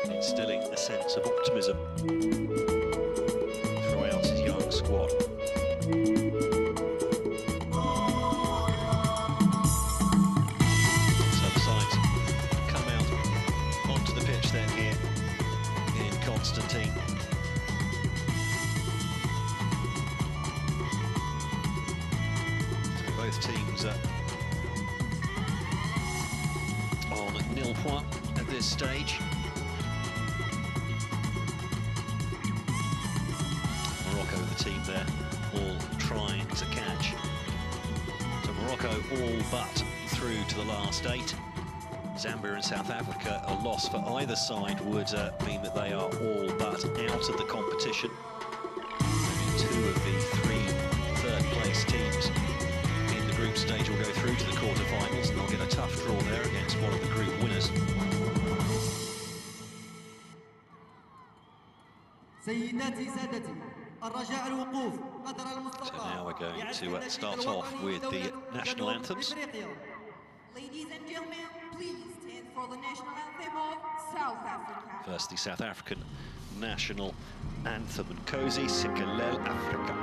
instilling a sense of optimism throughout his young squad. So the sides come out onto the pitch then here in Constantine. So both teams on nil point at this stage. Morocco, the team there, all trying to catch. So Morocco all but through to the last 8. Zambia and South Africa, a loss for either side would mean that they are all but out of the competition. Only 2 of the 3 third-place teams in the group stage will go through to the quarter-finals, and they'll get a tough draw there against one of the group winners. So now we're going to start off with the national anthems. Ladies and gentlemen, please stand for the national anthem of South Africa. First, the South African national anthem, Nkosi Sikelel Afrika.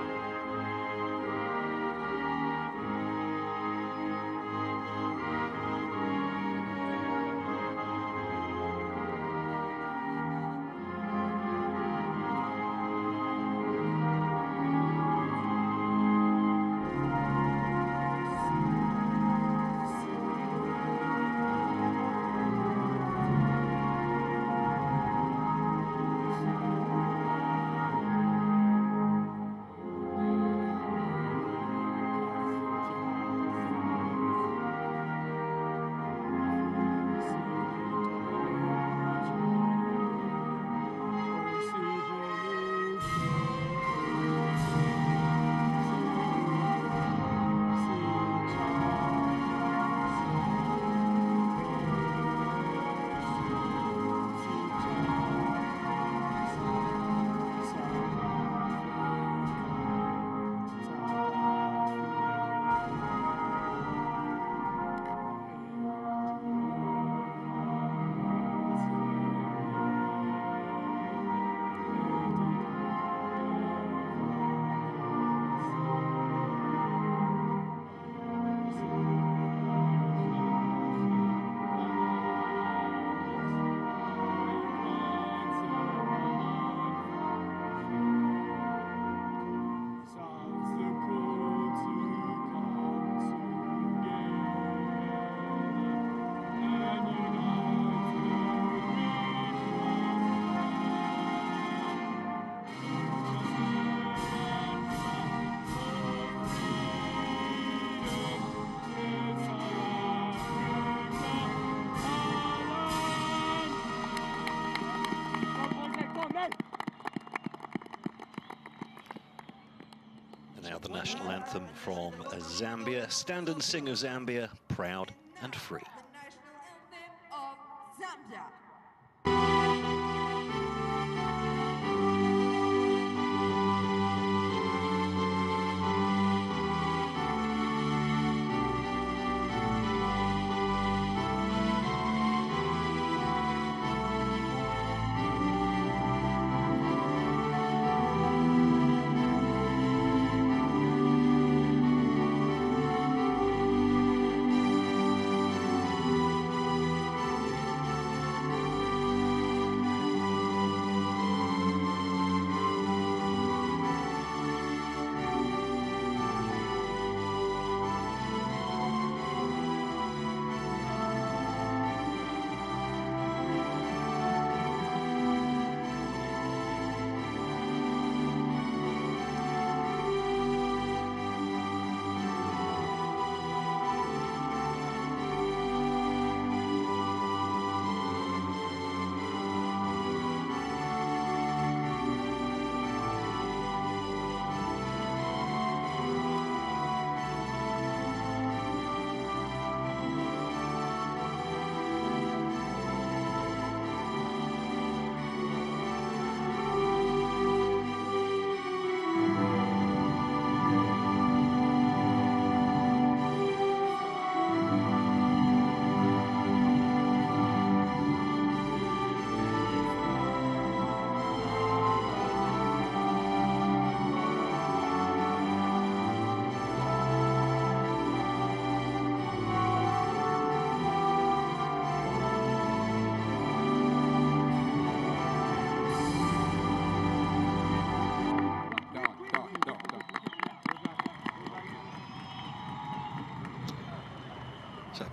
Now the national anthem from Zambia. Stand and sing of Zambia, proud and free. The national anthem of Zambia.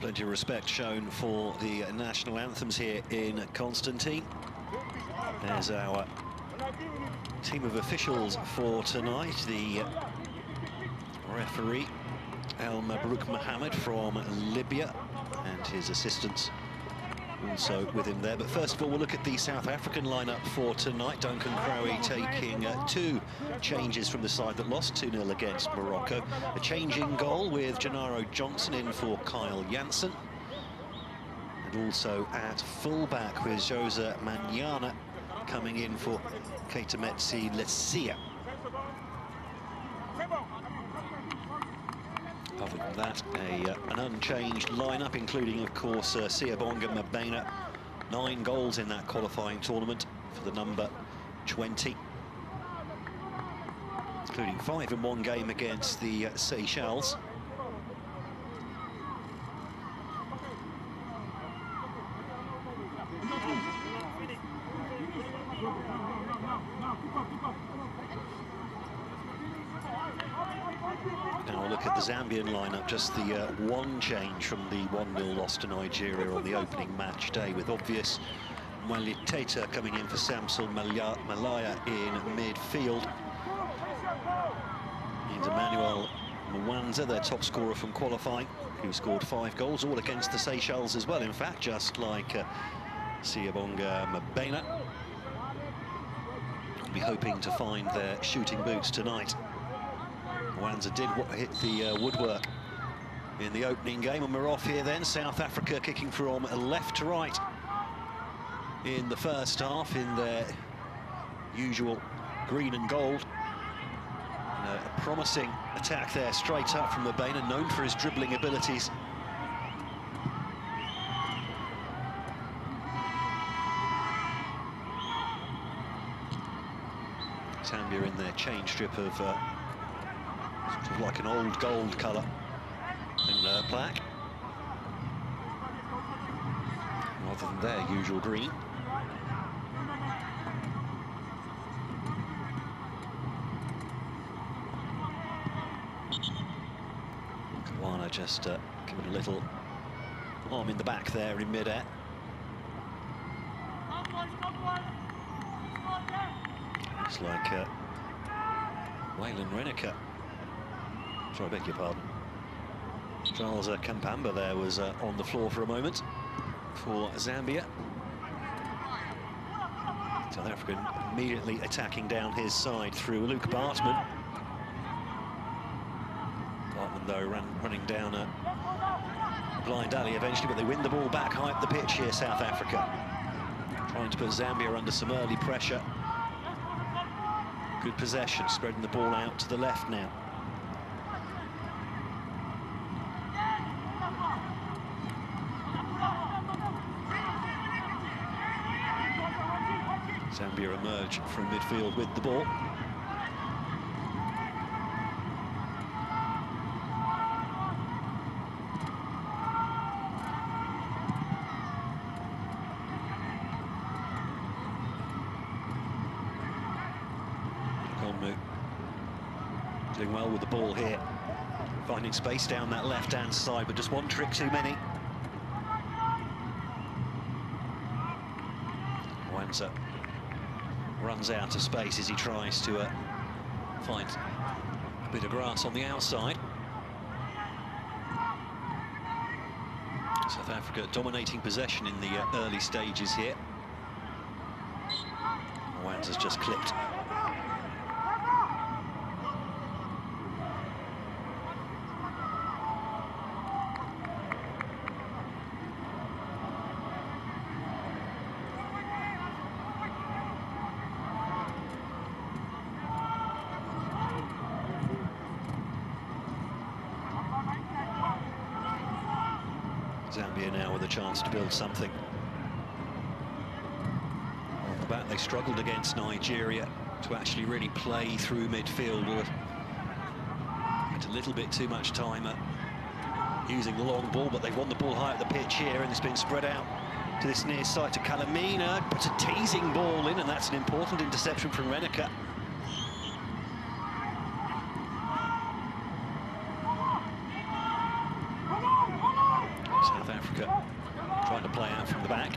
Plenty of respect shown for the national anthems here in Constantine. There's our team of officials for tonight. The referee, El Mabrouk Mohammed from Libya, and his assistants also with him there. But first of all, we'll look at the South African lineup for tonight. Duncan Crowe taking two changes from the side that lost 2-0 against Morocco. A change in goal with Gennaro Johnson in for Kyle Jansen. And also at full-back with Jose Manana coming in for Keitametsi Lesia. Other than that, an unchanged lineup, including, of course, Siyabonga Mabena. 9 goals in that qualifying tournament for the number 20, including 5 in one game against the Seychelles. Now we'll look at the Zambian lineup, just the one change from the 1-0 loss to Nigeria on the opening match day, with obvious Mwaliteta coming in for Samson Malaya in midfield. And Emmanuel Mwanza, their top scorer from qualifying, who scored 5 goals, all against the Seychelles as well, in fact, just like Siyabonga Mabena. We'll be hoping to find their shooting boots tonight. Mwanza did hit the woodwork in the opening game, and we're off here then. South Africa kicking from left to right in the first half in their usual green and gold. And a promising attack there straight up from Mabena, known for his dribbling abilities. Zambia in their change strip of sort of like an old gold colour in black, rather than their usual green. Kawana just giving a little arm in the back there in mid-air. It's like Waylon Reneker. Sorry, I beg your pardon. Charles Kampamba there was on the floor for a moment for Zambia. South Africa immediately attacking down his side through Luke Bartman. Bartman, though, running down a blind alley eventually, but they win the ball back high up the pitch here, South Africa. Trying to put Zambia under some early pressure. Good possession, spreading the ball out to the left now. Zambia emerge from midfield with the ball. Doing well with the ball here, finding space down that left-hand side, but just one trick too many. Mwanza runs out of space as he tries to find a bit of grass on the outside. South Africa dominating possession in the early stages here. Mwanza's just clipped. Zambia now with a chance to build something. On the back, they struggled against Nigeria to actually really play through midfield. Had a little bit too much time using the long ball, but they've won the ball high at the pitch here, and it's been spread out to this near side to Kalamina. Puts a teasing ball in, and that's an important interception from Reneker. out from the back.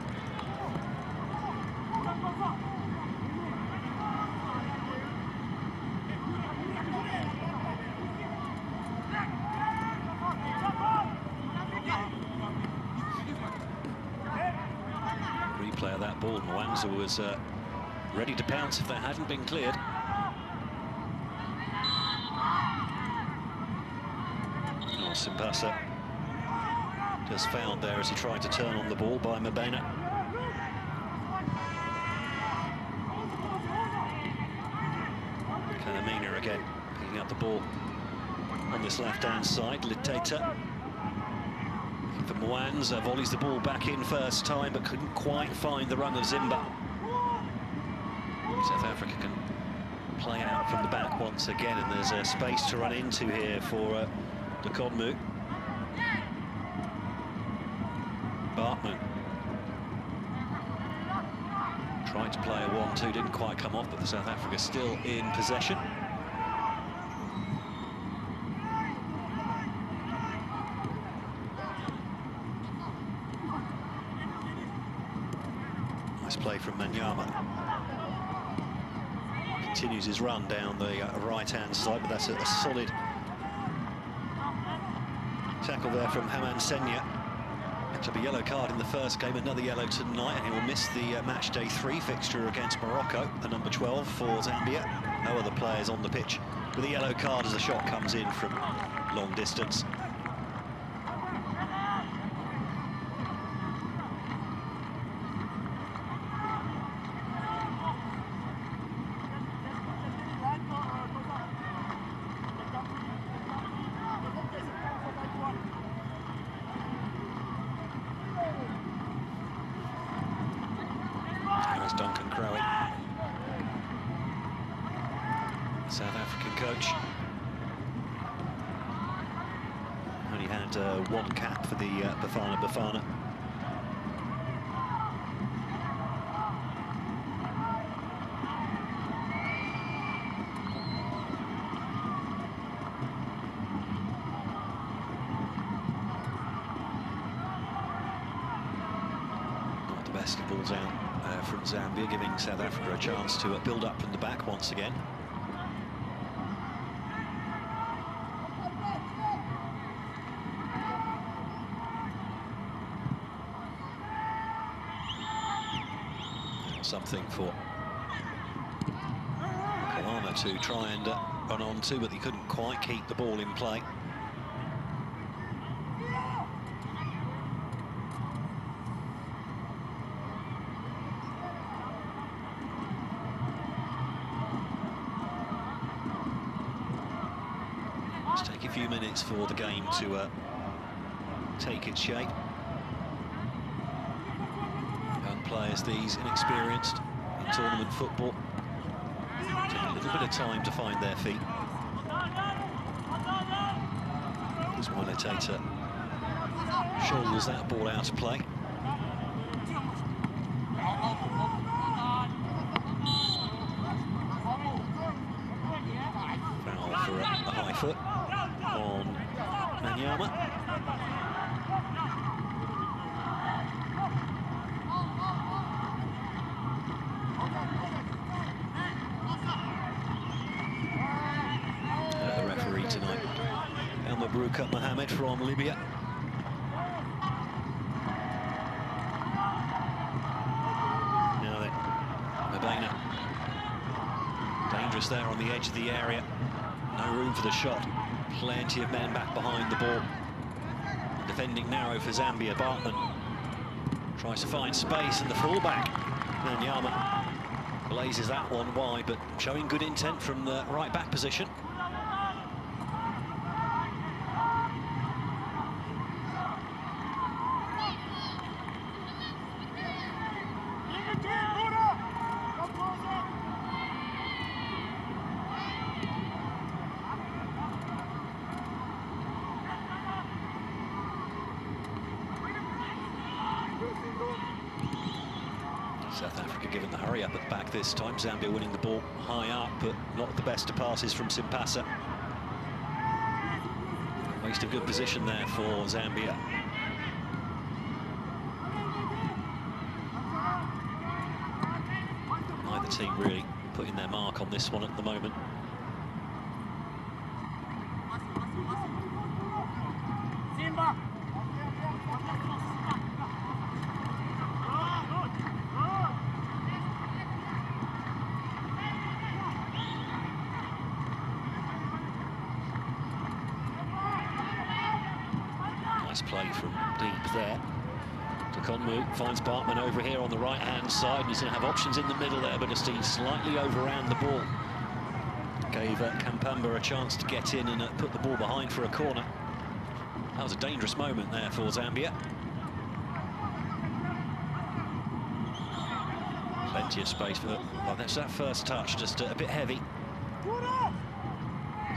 Replay of that ball. Mwanza was ready to pounce if that hadn't been cleared. Oh, Simpasa just fouled there as he tried to turn on the ball by Mabena. Kanamina again picking up the ball on this left-hand side. Liteta for Mwanza, volleys the ball back in first time but couldn't quite find the run of Zimba. South Africa can play out from the back once again, and there's a space to run into here for AFCONU. Bartman tried to play a 1-2, didn't quite come off, but the South Africa still in possession. Nice play from Manyama. Continues his run down the right-hand side, but that's a solid tackle there from Haman Senya. Picked up a yellow card in the first game, another yellow tonight, and he will miss the match day 3 fixture against Morocco, the number 12 for Zambia. No other players on the pitch with a yellow card as the shot comes in from long distance. Duncan Crowe, South African coach. Only had 1 cap for the Bafana. Not the best of balls out from Zambia, giving South Africa a chance to build up from the back once again. Something for Kalama to try and run on to, but he couldn't quite keep the ball in play. Take a few minutes for the game to take its shape. Young players, these, inexperienced in tournament football, take a little bit of time to find their feet. As Moliteta shoulders that ball out of play. Foul for a high foot on Manyama. The referee tonight, El Mabrouka Mohamed from Libya. Now then, Mabena. Dangerous there on the edge of the area. No room for the shot. Plenty of men back behind the ball. Defending narrow for Zambia. Bartman tries to find space, and the fullback, Manyama, blazes that one wide, but showing good intent from the right back position. South Africa given the hurry up at the back this time. Zambia winning the ball high up, but not the best of passes from Simpasa. Waste of good position there for Zambia. The team really putting their mark on this one at the moment. Nice play from deep there. TotalEnergies finds Bartman over here on the right-hand side. He's going to have options in the middle there, but just slightly overran the ball. Gave Kampamba a chance to get in and put the ball behind for a corner. That was a dangerous moment there for Zambia. Plenty of space for... Well, that's that first touch, just a bit heavy.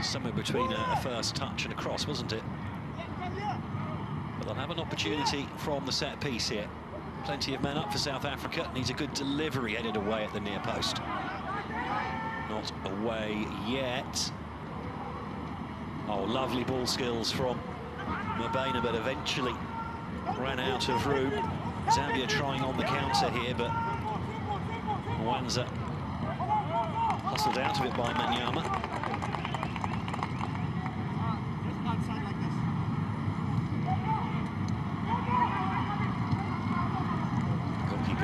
Somewhere between a first touch and a cross, wasn't it? But they'll have an opportunity from the set piece here. Plenty of men up for South Africa. Needs a good delivery headed away at the near post. Not away yet. Oh, lovely ball skills from Mabena, but eventually ran out of room. Zambia trying on the counter here, but Mwanza hustled out of it by Manyama.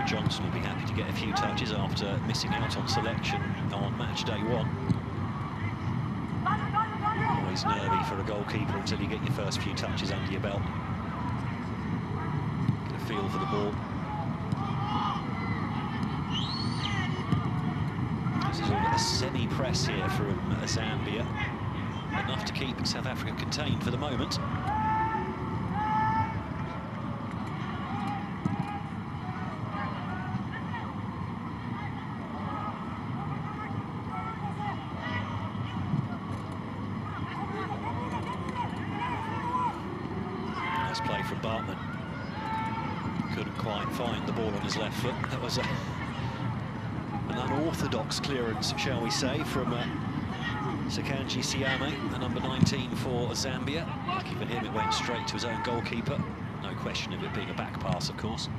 Johnson will be happy to get a few touches after missing out on selection on match day 1. Always nervy for a goalkeeper until you get your first few touches under your belt. Get a feel for the ball. This is all a semi-press here from Zambia. Enough to keep South Africa contained for the moment. Play from Bartman. Couldn't quite find the ball on his left foot. That was an unorthodox clearance, shall we say, from Sakanji Siame, the number 19 for Zambia. Lucky for him, it went straight to his own goalkeeper. No question of it being a back pass, of course.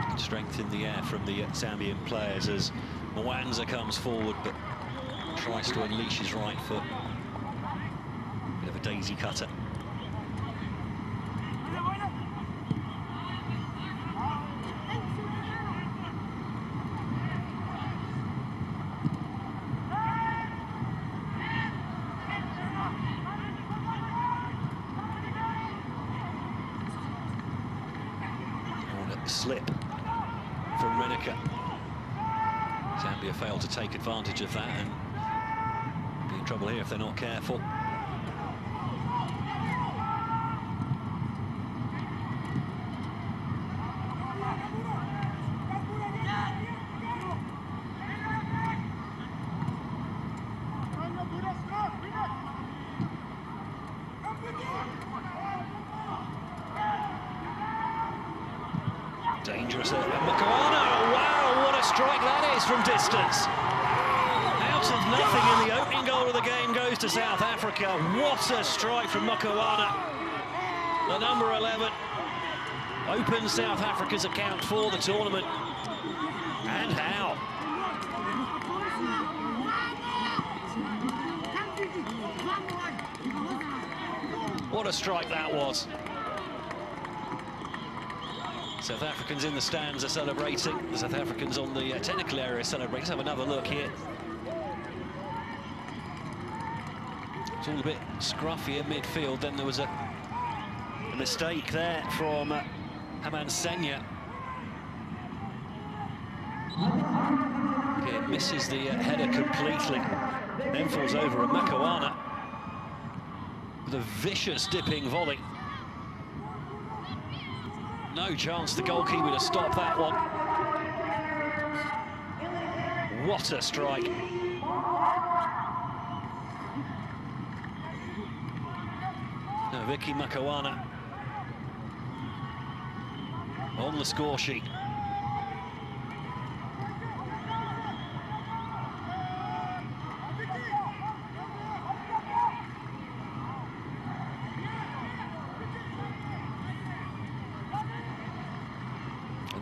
Good strength in the air from the Zambian players as Mwanza comes forward, but tries to unleash his right foot. Bit of a daisy cutter. On a slip from Reneka. Zambia failed to take advantage of that and be in trouble here if they're not careful. Dangerous there. Makoana, wow, what a strike that is from distance. Out of nothing, and the opening goal of the game goes to South Africa. What a strike from Makoana. The number 11 opens South Africa's account for the tournament. And how? What a strike that was. South Africans in the stands are celebrating. The South Africans on the technical area celebrating. Let's have another look here. It's all a bit scruffy in midfield. Then there was a mistake there from Haman Senya. Okay, misses the header completely. Then falls over a Makoana with a vicious dipping volley. No chance the goalkeeper to stop that one. What a strike. Now Vicky Makoana on the score sheet.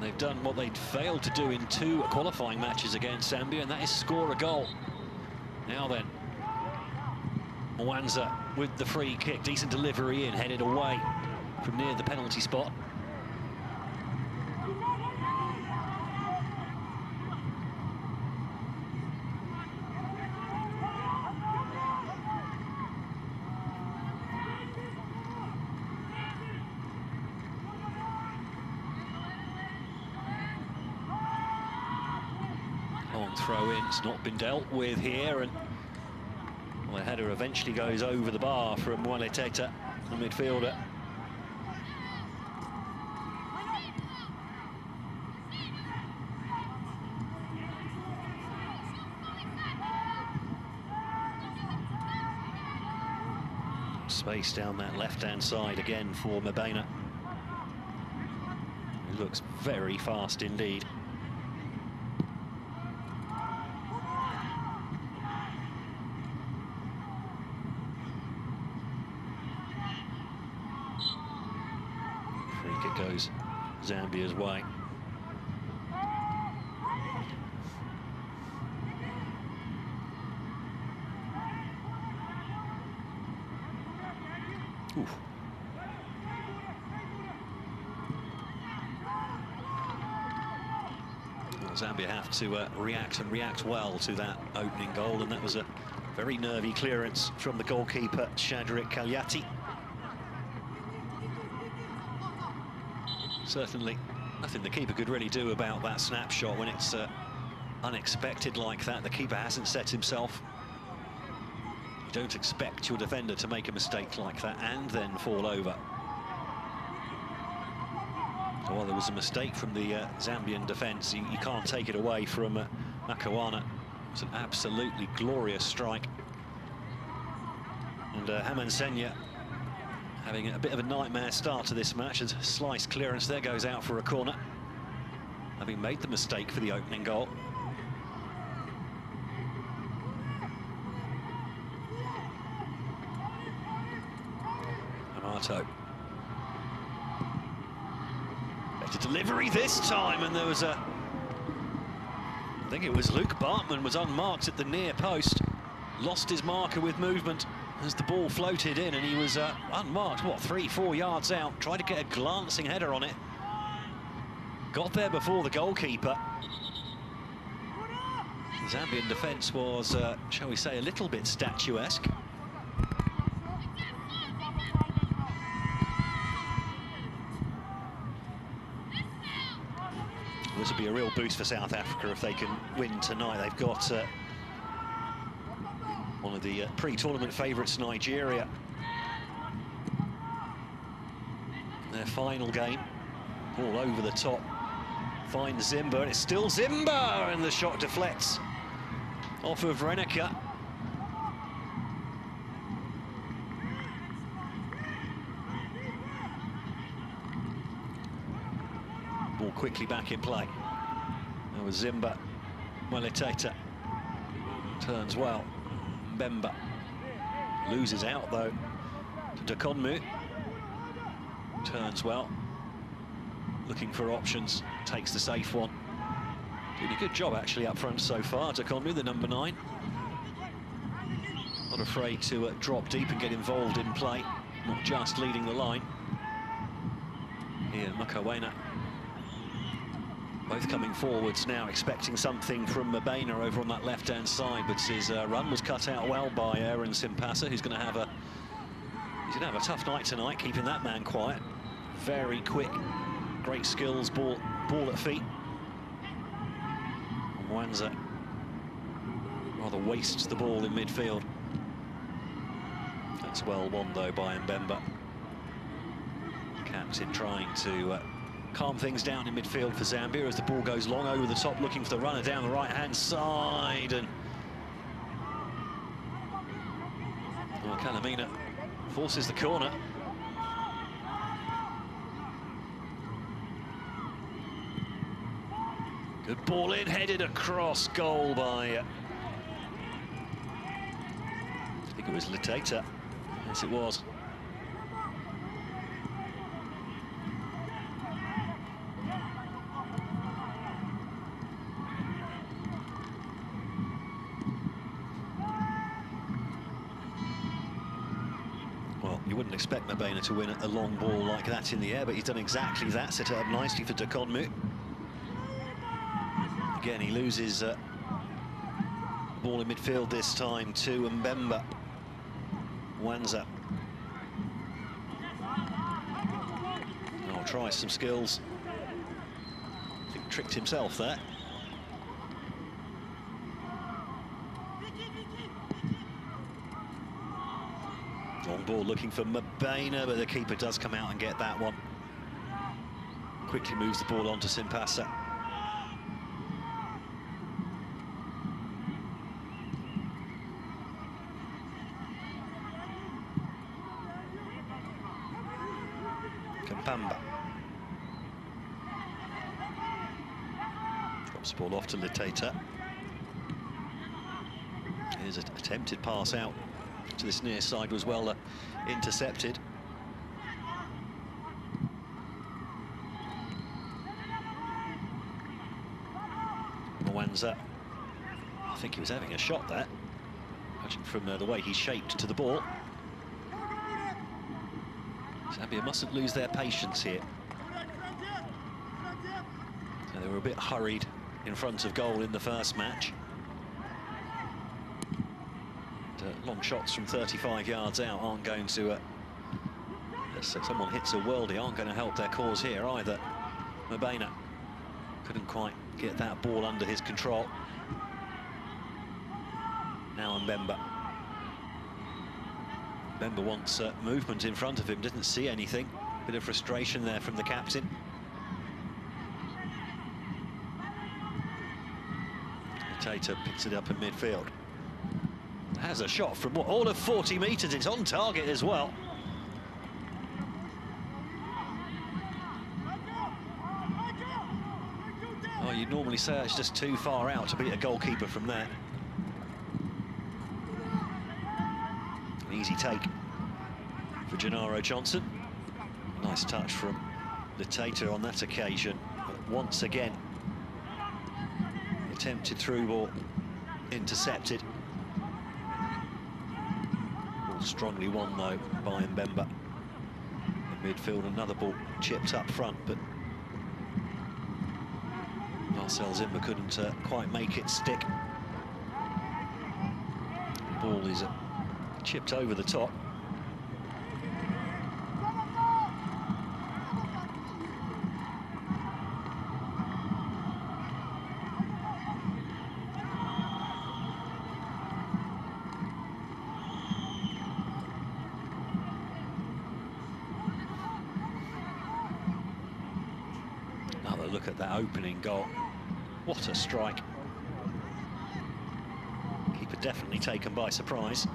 they've done what they'd failed to do in 2 qualifying matches against Zambia, and that is score a goal. Now then, Mwanza with the free kick, decent delivery in, headed away from near the penalty spot. Long throw in, it's not been dealt with here, and well, the header eventually goes over the bar from Teta, the midfielder. Space down that left-hand side again for Mbena. He looks very fast indeed. Free kick goes Zambia's way. Oof. Well, Zambia have to react and react well to that opening goal, and that was a very nervy clearance from the goalkeeper, Shadrik Kalyati. Certainly nothing the keeper could really do about that snapshot when it's unexpected like that. The keeper hasn't set himself. You don't expect your defender to make a mistake like that and then fall over. So while there was a mistake from the Zambian defence, you can't take it away from Makawana. It's an absolutely glorious strike. And Haman Senya having a bit of a nightmare start to this match. As slice clearance there goes out for a corner, having made the mistake for the opening goal. Amato. Better delivery this time, and there was I think it was Luke Bartman was unmarked at the near post, lost his marker with movement as the ball floated in, and he was unmarked, what, 3-4 yards out, tried to get a glancing header on it. Got there before the goalkeeper. The Zambian defence was, shall we say, a little bit statuesque. This would be a real boost for South Africa if they can win tonight. They've got one of the pre-tournament favourites, Nigeria. Their final game, all over the top. Finds Zimba, and it's still Zimba, and the shot deflects off of Reneka. Ball quickly back in play. That was Zimba. Teta turns well. Mbemba loses out though to Dakonmu. Turns well, looking for options, takes the safe one. Doing a good job actually up front so far, Dakonmu, the number 9. Not afraid to drop deep and get involved in play, not just leading the line. Here, Makawena. Both coming forwards now, expecting something from Mbena over on that left-hand side, but his run was cut out well by Aaron Simpasa, who's going to have a tough night tonight, keeping that man quiet. Very quick, great skills, ball at feet. Mwanza rather wastes the ball in midfield. That's well won though by Mbemba. Captain trying to calm things down in midfield for Zambia as the ball goes long over the top, looking for the runner down the right-hand side, and Kanamina forces the corner. Good ball in, headed across, goal by, I think it was Leteta. Yes, it was. Wouldn't expect Mbena to win a long ball like that in the air, but he's done exactly that, set it up nicely for TotalEnergies. Again, he loses ball in midfield this time to Mbemba. Wanza. Oh, try some skills. I think tricked himself there. Long ball looking for Mbena, but the keeper does come out and get that one. Quickly moves the ball on to Simpasa. Kampamba. Drops the ball off to Liteta. Here's an attempted pass out to this near side, was well intercepted. Mwanza, I think he was having a shot there, judging from the way he shaped to the ball. Zambia mustn't lose their patience here. So they were a bit hurried in front of goal in the first match. Long shots from 35 yards out aren't going to, unless someone hits a worldie, aren't going to help their cause here either. Mbena couldn't quite get that ball under his control. Now Mbemba. Mbemba wants movement in front of him, didn't see anything. Bit of frustration there from the captain. Tater picks it up in midfield. Has a shot from all of 40 metres. It's on target as well. Oh, you'd normally say it's just too far out to beat a goalkeeper from there. An easy take for Gennaro Johnson. Nice touch from Liteta on that occasion. But once again, attempted through ball intercepted. Strongly won though by Mbemba. In midfield, another ball chipped up front, but Marcel Zimmer couldn't quite make it stick. The ball is chipped over the top. Look at that opening goal. What a strike. Keeper definitely taken by surprise.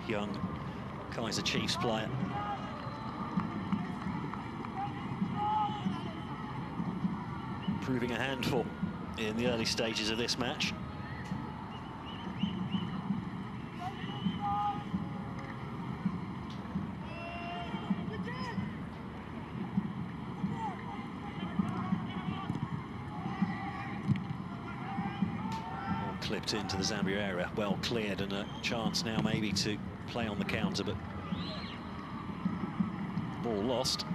The young Kaiser Chiefs player. Proving a handful in the early stages of this match. Clipped into the Zambia area, well cleared, and a chance now maybe to play on the counter, but ball lost.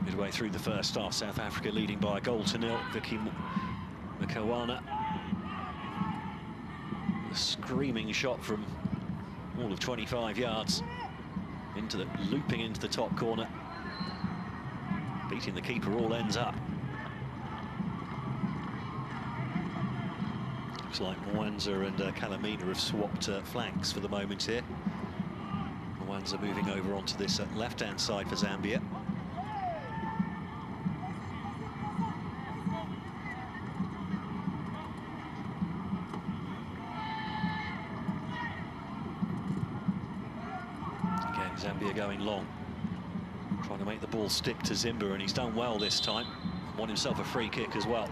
Midway through the first half, South Africa leading by a 1-0. Vicky Mkawana. A screaming shot from all of 25 yards looping into the top corner. Beating the keeper all ends up. Looks like Mwanza and Kalamina have swapped flanks for the moment here. Mwanza moving over onto this left-hand side for Zambia. Again, Zambia going long. Trying to make the ball stick to Zimba, and he's done well this time. Won himself a free kick as well.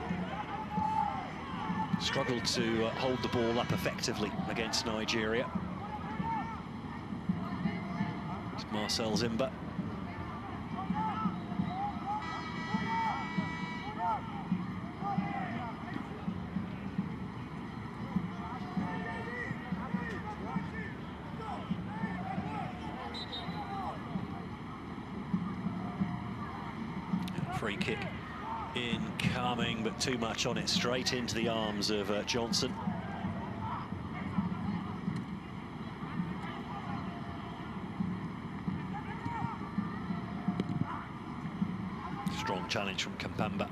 Struggled to hold the ball up effectively against Nigeria. It's Marcel Zimba. Free kick incoming, but too much on it, straight into the arms of Johnson. Strong challenge from Kampamba.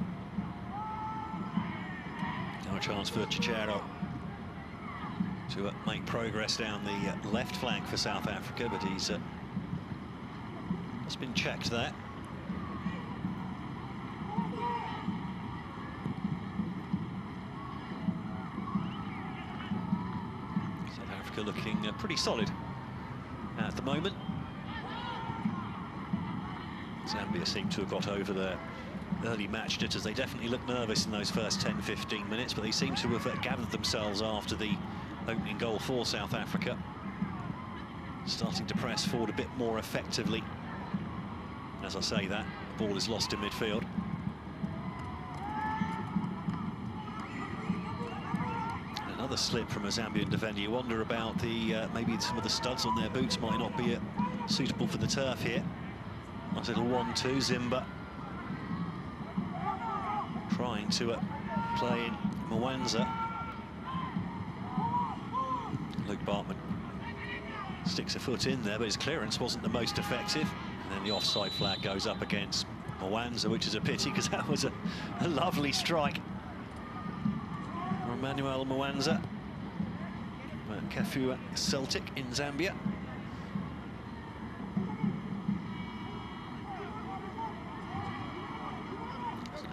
Now a chance for Cicero to make progress down the left flank for South Africa, but he's been checked there. South Africa looking pretty solid at the moment. Zambia seem to have got over their early match jitters. They definitely looked nervous in those first 10-15 minutes, but they seem to have gathered themselves after the opening goal for South Africa. Starting to press forward a bit more effectively. As I say that, the ball is lost in midfield. Another slip from a Zambian defender. You wonder about the maybe some of the studs on their boots might not be suitable for the turf here. Nice little 1-2, Zimba trying to play in Mwanza. Luke Bartman sticks a foot in there, but his clearance wasn't the most effective. And then the offside flag goes up against Mwanza, which is a pity because that was a lovely strike from Emmanuel Mwanza. Kafua Celtic in Zambia.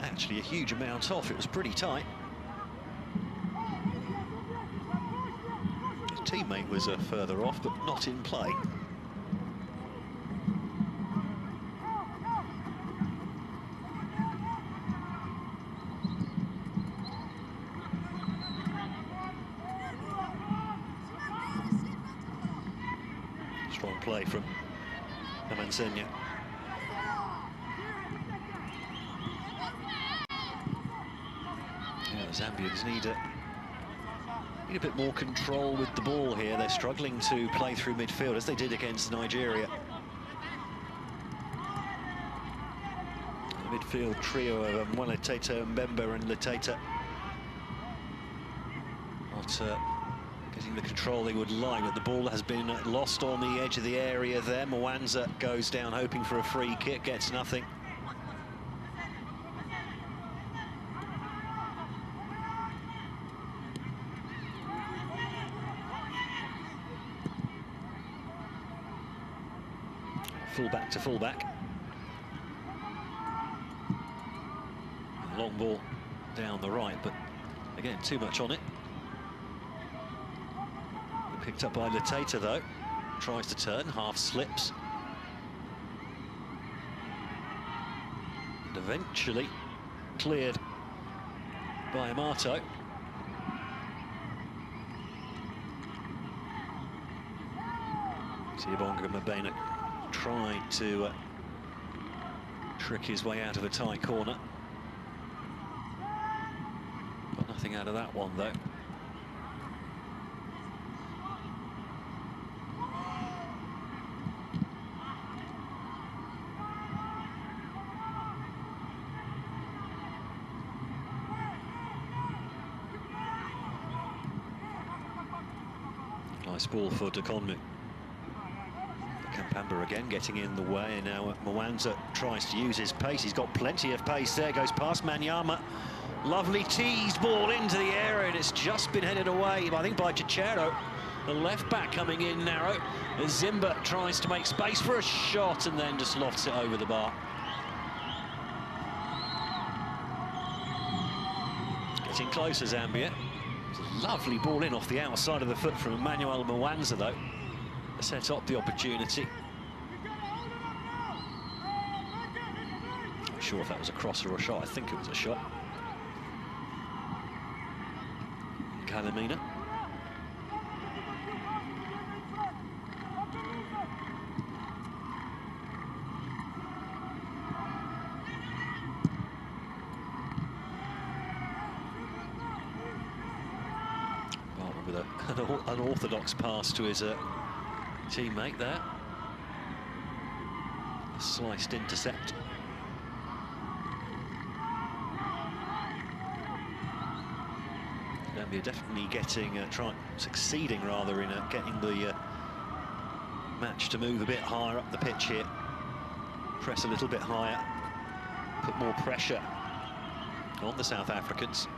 Actually a huge amount off, it was pretty tight. His teammate was further off, but not in play. Strong play from Amansenya. The Zambians need a bit more control with the ball here. They're struggling to play through midfield as they did against Nigeria. The midfield trio of Mwaleteta, Mbemba and Leteta not getting the control they would like, but the ball has been lost on the edge of the area there. Mwanza goes down hoping for a free kick, gets nothing. Fullback to fullback. Long ball down the right, but again, too much on it. Picked up by Leteta though. Tries to turn, half slips. And eventually cleared by Amato. Siyabonga Mabena tried to trick his way out of a tight corner. Got nothing out of that one, though. Nice ball for Dekonmu. Kampamba again getting in the way, and now Mwanza tries to use his pace. He's got plenty of pace there, goes past Manyama. Lovely teased ball into the area, and it's just been headed away, I think, by Cicero. The left back coming in narrow. Zimba tries to make space for a shot and then just lofts it over the bar. Getting closer, Zambia. It's a lovely ball in off the outside of the foot from Emmanuel Mwanza, though. Set up the opportunity. Not sure if that was a cross or a shot. I think it was a shot. Kalamina. With an unorthodox pass to his teammate there. A sliced intercept. Zambia definitely getting, succeeding rather in getting the match to move a bit higher up the pitch here. Press a little bit higher, put more pressure on the South Africans.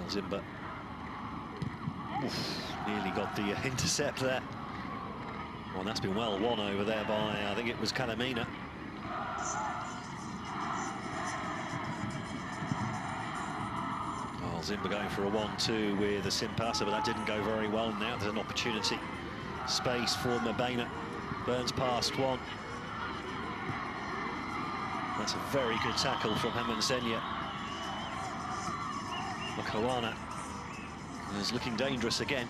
Zimba nearly got the intercept there. Well, that's been well won over there by, I think it was Kalamina. Well, Zimba going for a 1-2 with a Simpasa, but that didn't go very well. Now there's an opportunity. Space for Mbena. Burns past one. That's a very good tackle from Hamansenya. Makawana is looking dangerous again.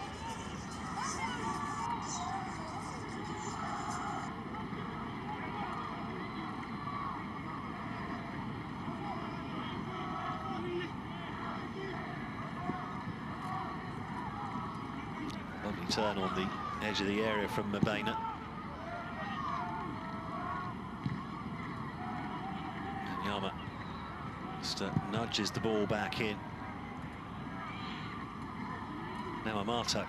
Lovely turn on the edge of the area from Mbena. And Yama just nudges the ball back in. Now Amato,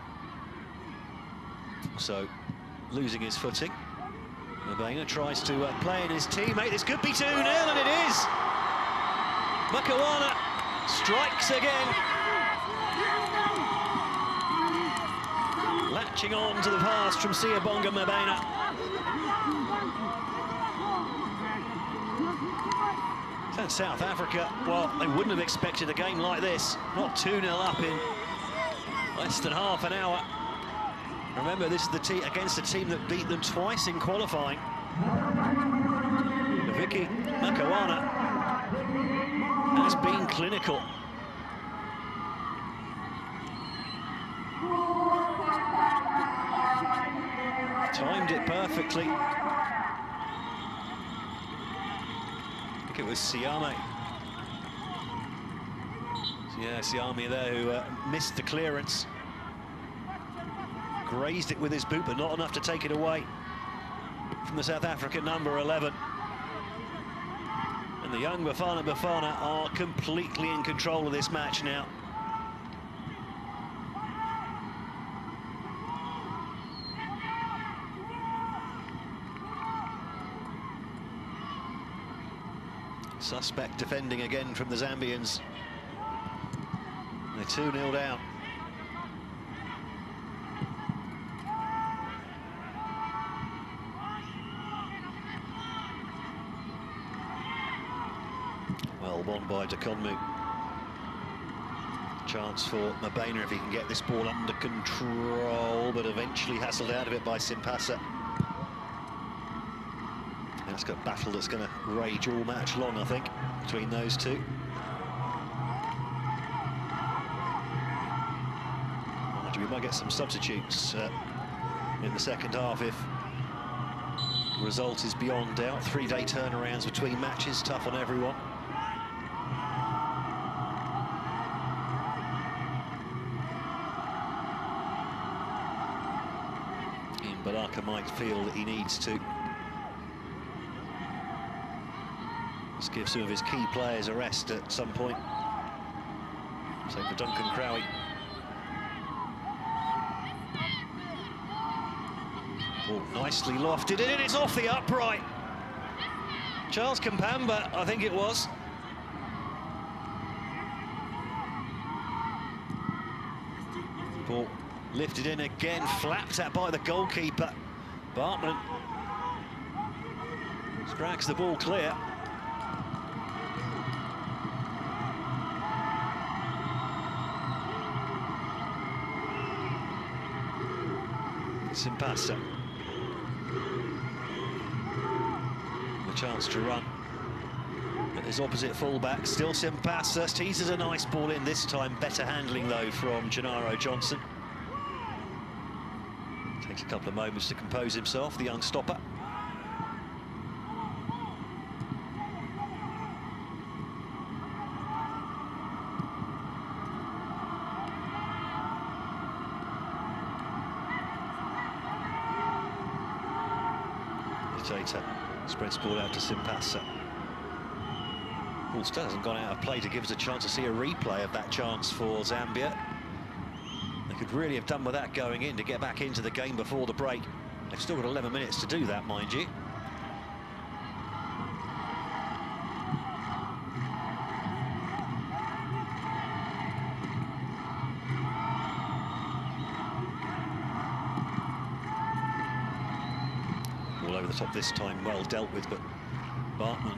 so losing his footing. Mbena tries to play in his teammate. This could be 2-0, and it is. Makawana strikes again. Latching on to the pass from Siyabonga Mbena. And South Africa, well, they wouldn't have expected a game like this. Not 2-0 up in less than half an hour. Remember, this is the team against a team that beat them twice in qualifying. Vicky Makawana has been clinical. Timed it perfectly. I think it was Siame. Yeah, Siame there who missed the clearance. Grazed it with his boot, but not enough to take it away from the South African number 11. And the young Bafana are completely in control of this match now. Suspect defending again from the Zambians. They're 2-0 down. Well won by Dekonmu. Chance for Mbena if he can get this ball under control, but eventually hassled out of it by Simpasa. It's got a battle that's going to rage all match long, I think, between those two. We might get some substitutes in the second half if the result is beyond doubt. 3-day turnarounds between matches, tough on everyone. Ian Baraka might feel that he needs to just give some of his key players a rest at some point. So for Duncan Crowley. Oh, nicely lofted in, and it's off the upright. Charles Kampamba, I think it was. Ball lifted in again, flapped at by the goalkeeper. Bartman drags the ball clear. Simpasa. The chance to run. But his opposite fullback, still Simpasa, teases a nice ball in this time. Better handling, though, from Gennaro Johnson. Takes a couple of moments to compose himself, the young stopper. Tata spreads ball out to Simpasa. Ball still hasn't gone out of play to give us a chance to see a replay of that chance for Zambia. They could really have done with that going in to get back into the game before the break. They've still got 11 minutes to do that, mind you. All over the top this time, well dealt with, but Bartman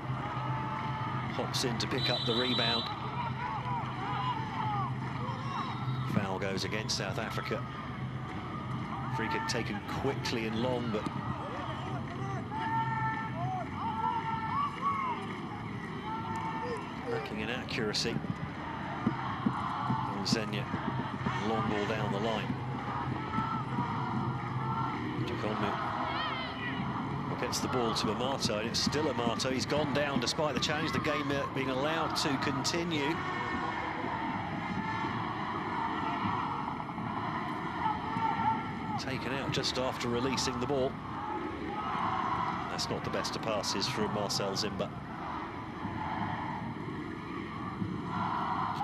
hops in to pick up the rebound. Foul goes against South Africa. Free kick taken quickly and long, but lacking in accuracy. And Zenya, long ball down the line. Jaconmu gets the ball to Amato, and it's still Amato. He's gone down despite the challenge, the game being allowed to continue. Taken out just after releasing the ball. That's not the best of passes from Marcel Zimba.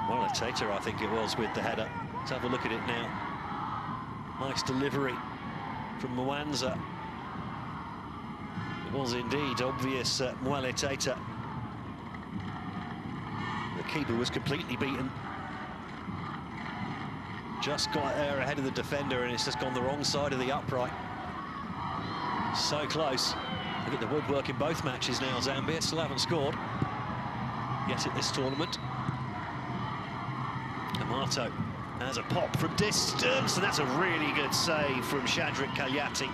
Well, Tata, I think it was, with the header. Let's have a look at it now. Nice delivery from Mwanza. It was indeed obvious Mwale Tata. The keeper was completely beaten. Just got there ahead of the defender, and it's just gone the wrong side of the upright. So close. Look at the woodwork in both matches now, Zambia. Still haven't scored yet at this tournament. Amato has a pop from distance, and that's a really good save from Shadrick Kaliati.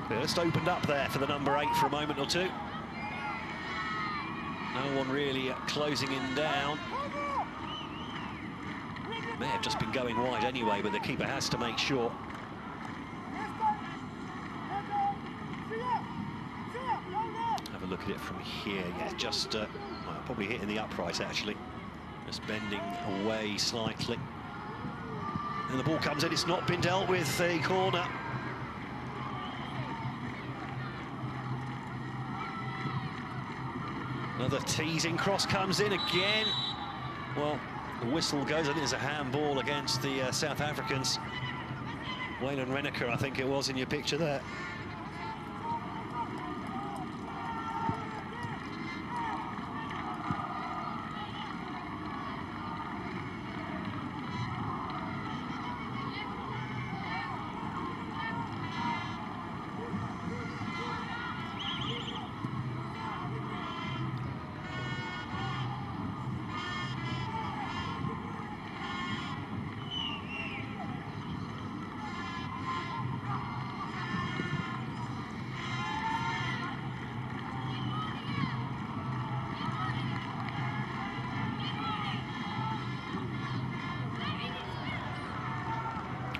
Just opened up there for the number 8 for a moment or two. No one really closing him down. May have just been going wide anyway, but the keeper has to make sure. Have a look at it from here. Yeah, just well, probably hitting the upright actually. Just bending away slightly. And the ball comes in. It's not been dealt with. The corner. Another teasing cross comes in again. Well, the whistle goes. I think there's a handball against the South Africans. Waylon Reneker, I think it was, in your picture there.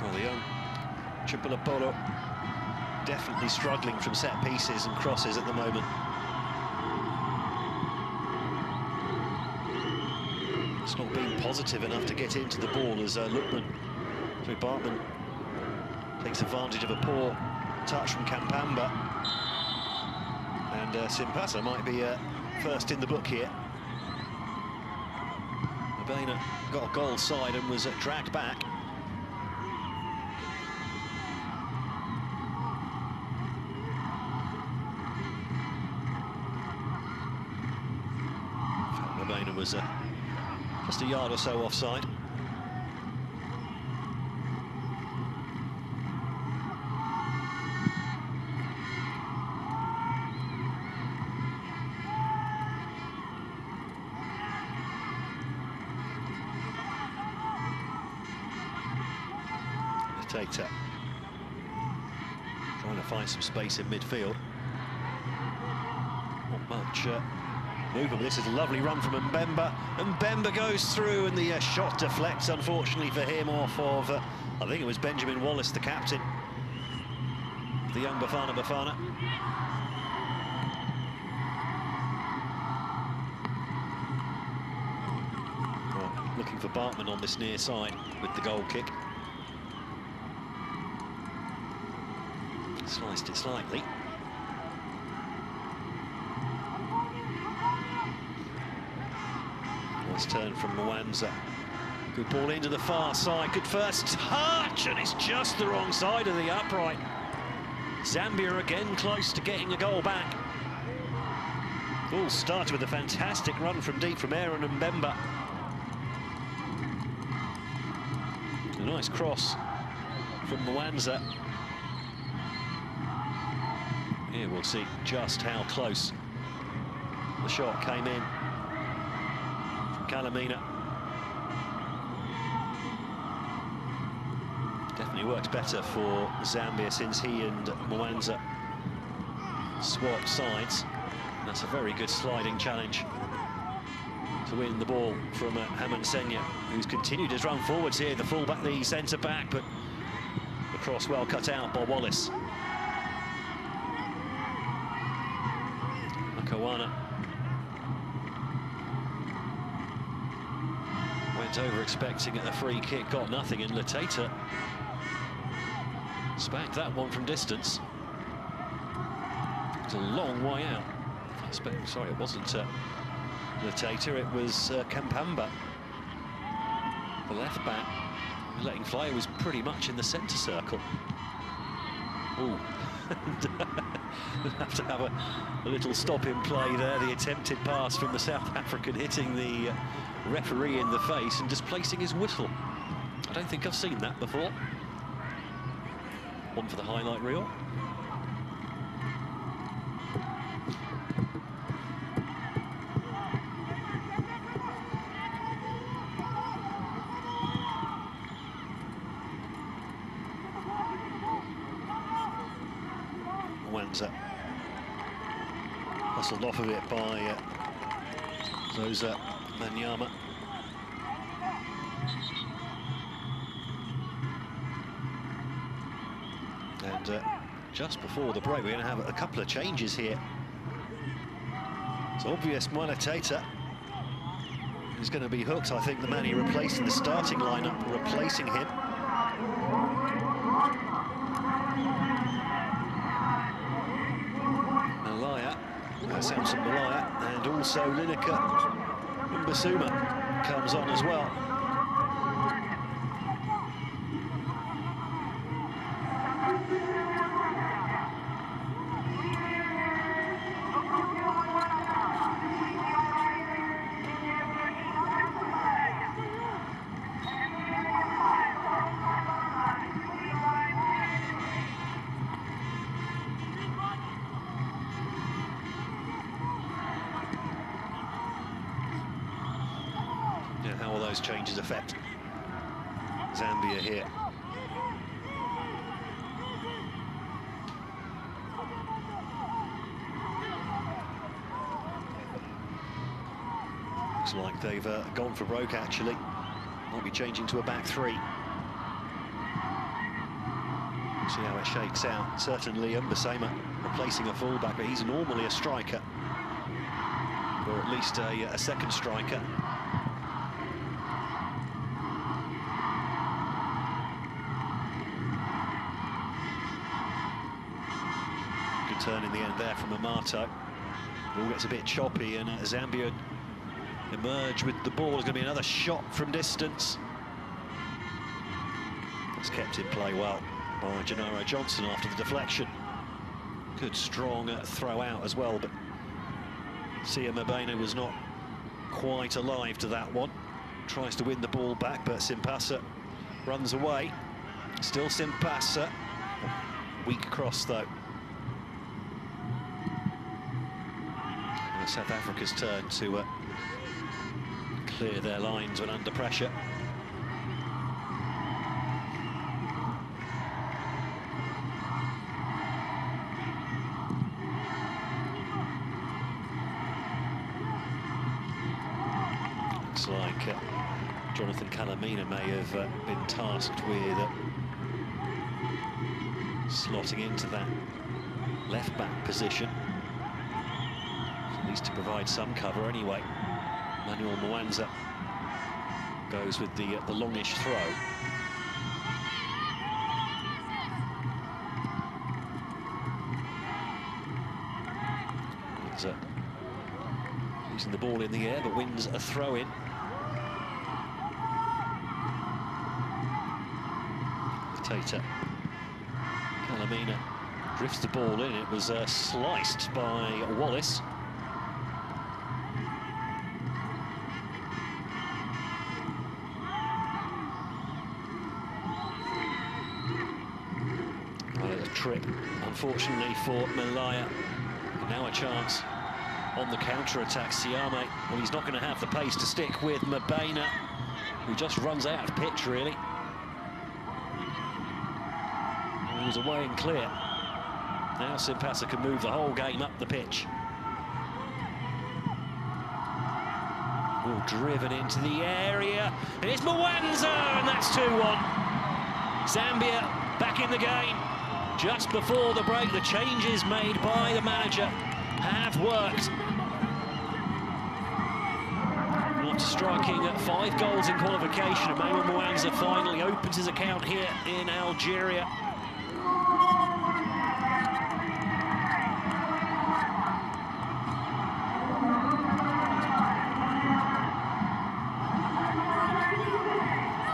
Well, the young Chipolopolo definitely struggling from set pieces and crosses at the moment. It's not been positive enough to get into the ball as Bartman takes advantage of a poor touch from Kampamba. And Simpasa might be first in the book here. Mabena got a goal side and was dragged back. Mabena was just a yard or so offside. Tata trying to find some space in midfield. Not much movement. This is a lovely run from Mbemba. Mbemba goes through, and the shot deflects, unfortunately for him, off of, I think it was Benjamin Wallace, the captain, the young Bafana Bafana. Well, looking for Bartman on this near side with the goal kick. Sliced it slightly. Nice turn from Mwanza. Good ball into the far side. Good first touch, and it's just the wrong side of the upright. Zambia again close to getting a goal back. All started with a fantastic run from deep from Aaron and Mbemba. A nice cross from Mwanza. Here we'll see just how close the shot came in from Kalamina. Definitely works better for Zambia since he and Mwanza swapped sides. That's a very good sliding challenge to win the ball from Hammond Senya, who's continued his run forwards here, the fullback, the centre-back, but the cross well cut out by Wallace. Makawana went over expecting a free kick, got nothing, and Lateta spanked that one from distance. It's a long way out. Sorry, it wasn't Lateta, it was Kampamba, the left back. Letting fly was pretty much in the centre circle. Ooh. We'll have to have a little stop in play there. The attempted pass from the South African hitting the referee in the face and displacing his whistle. I don't think I've seen that before. One for the highlight reel. Mwanza hustled off of it by Zosa Manyama. And just before the break, we're going to have a couple of changes here. It's obvious Mwanateta is going to be hooked. I think the man he replaced in the starting lineup, replacing him. Samson Malaya, and also Lineker Mbasuma comes on as well. How will those changes affect Zambia here? Looks like they've gone for broke, actually. Might be changing to a back three. See how it shakes out. Certainly Mbasema replacing a fullback, but he's normally a striker, or at least a second striker. Turn in the end there from Amato. It all gets a bit choppy, and Zambia emerge with the ball. There's going to be another shot from distance. It's kept in play well by Gennaro Johnson after the deflection. Good strong throw out as well, but Sia Mabena was not quite alive to that one. Tries to win the ball back, but Simpasa runs away. Still Simpasa. Weak cross though. South Africa's turn to clear their lines when under pressure. Looks like Jonathan Kalamina may have been tasked with slotting into that left-back position. At least to provide some cover anyway. Manuel Mwanza goes with the longish throw. Moanza using the ball in the air, but wins a throw-in. Tata Calamina drifts the ball in. It was sliced by Wallace. Well, a trip, unfortunately, for Malaya. Now a chance on the counter-attack. Siame, well, he's not going to have the pace to stick with Mabena, who just runs out of pitch, really. He was away and clear. Now Simpasa can move the whole game up the pitch. Ball driven into the area, and it's Moanza, and that's 2-1. Zambia back in the game. Just before the break, the changes made by the manager have worked. After striking 5 goals in qualification, Emmanuel Moanza finally opens his account here in Algeria.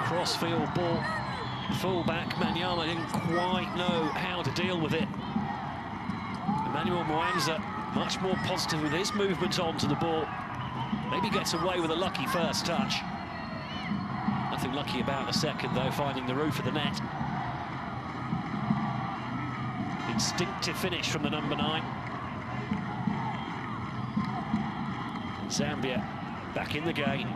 Crossfield ball, full-back Manyama didn't quite know how to deal with it. Emmanuel Moanza much more positive with his movement onto the ball. Maybe gets away with a lucky first touch. Nothing lucky about the second, though, finding the roof of the net. Instinctive finish from the number 9. Zambia back in the game.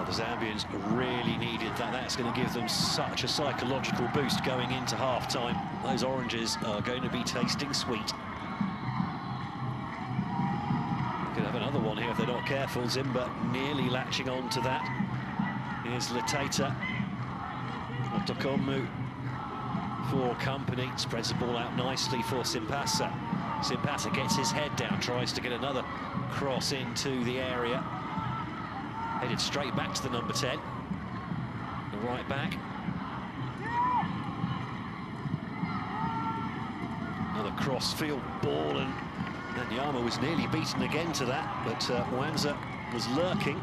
The Zambians really needed that. That's going to give them such a psychological boost going into half-time. Those oranges are going to be tasting sweet. They could have another one here if they're not careful. Zimba nearly latching on to that. Here's Leteta. Otokomu for company. Spreads the ball out nicely for Simpasa. Simpasa gets his head down, tries to get another cross into the area. Headed straight back to the number 10, the right back. Another cross-field ball, and Nanyama was nearly beaten again to that, but Moanza was lurking.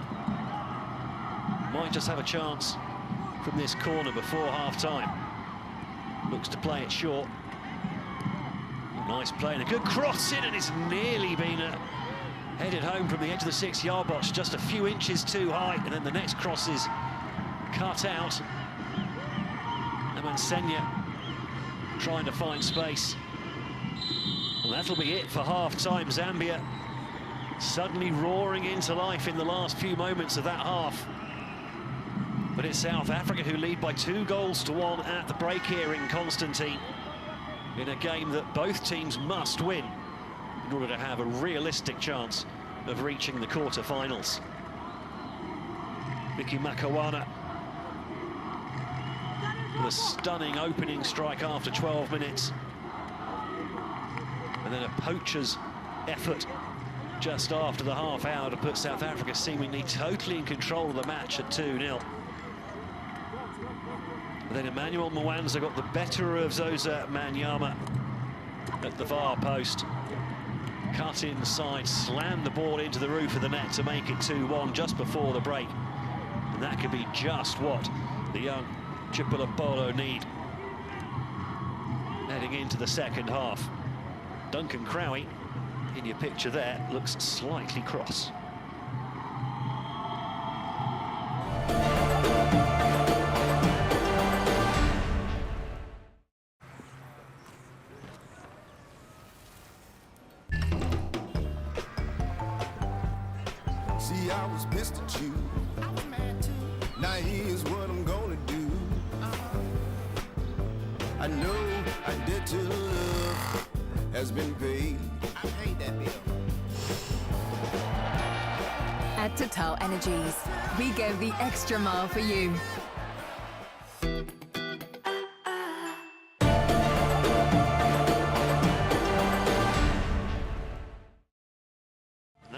Might just have a chance from this corner before half-time. Looks to play it short. Nice play, and a good cross in, and it's nearly been headed home from the edge of the 6-yard box, just a few inches too high, and then the next cross is cut out. Amansenya trying to find space. And that'll be it for half-time. Zambia suddenly roaring into life in the last few moments of that half. But it's South Africa who lead by 2-1 at the break here in Constantine, in a game that both teams must win in order to have a realistic chance of reaching the quarter-finals. Mickey Makawana with a stunning opening strike after 12 minutes. And then a poacher's effort just after the half hour to put South Africa seemingly totally in control of the match at 2-0. And then Emmanuel Moanza got the better of Zosa Manyama at the far post. Cut inside, slammed the ball into the roof of the net to make it 2-1 just before the break. And that could be just what the young Chipolopolo need heading into the second half. Duncan Crowley, in your picture there, looks slightly cross. See, I was pissed at you. I was mad too. Now here's what I'm gonna do. I know I did to love has been paid. I paid that bill. At TotalEnergies, we go the extra mile for you.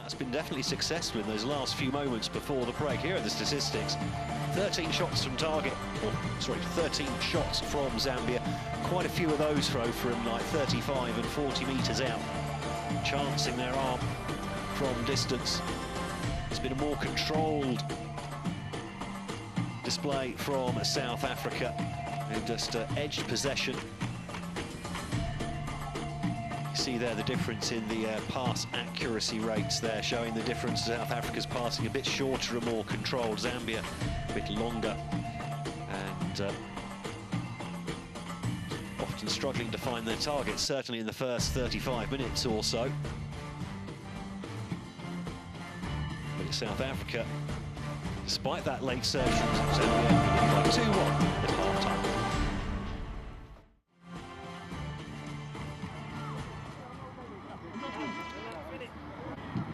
That's been definitely successful in those last few moments before the break. Here are the statistics. 13 shots from target, 13 shots from Zambia. Quite a few of those from like 35 and 40 metres out. Chancing their arm from distance. It's been a more controlled display from South Africa, who just edged possession. See there the difference in the pass accuracy rates there, showing the difference. South Africa's passing a bit shorter and more controlled. Zambia a bit longer and often struggling to find their targets, certainly in the first 35 minutes or so. But South Africa, despite that late surge from Zambia, by 2-1 at half-time.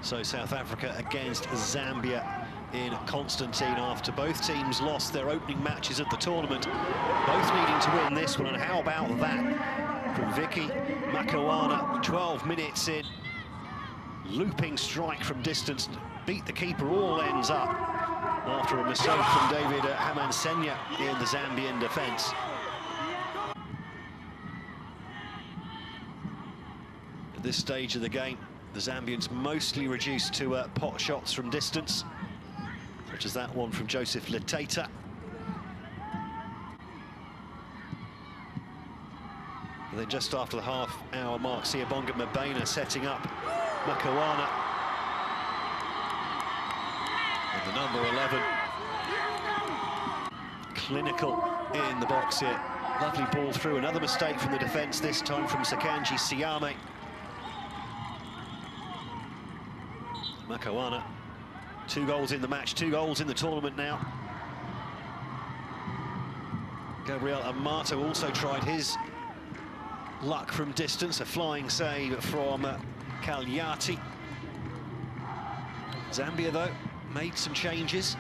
So South Africa against Zambia in Constantine after both teams lost their opening matches at the tournament. Both needing to win this one, and how about that from Vicky Makawana, 12 minutes in. Looping strike from distance, beat the keeper, all ends up after a mistake from David Hamansenya in the Zambian defence. At this stage of the game, the Zambians mostly reduced to pot shots from distance, such as that one from Joseph Leteta. And then just after the half-hour mark, Siyabonga Mabena setting up Makawana. And the number 11, clinical in the box here. Lovely ball through, another mistake from the defence, this time from Sakanji Siame. Makawana, 2 goals in the match, 2 goals in the tournament now. Gabriel Amato also tried his luck from distance, a flying save from Kalyati. Zambia, though, made some changes.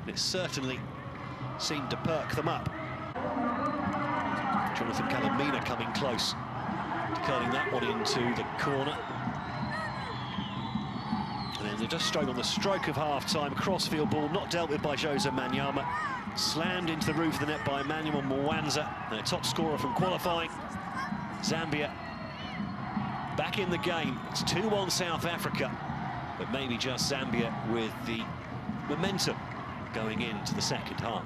It certainly seemed to perk them up. Jonathan Kalamina coming close to curling that one into the corner. And then they're just straight on the stroke of half-time. Crossfield ball, not dealt with by Jose Manyama. Slammed into the roof of the net by Emmanuel Mwanza, their top scorer from qualifying. Zambia back in the game. It's 2-1 South Africa, but maybe just Zambia with the momentum going into the second half.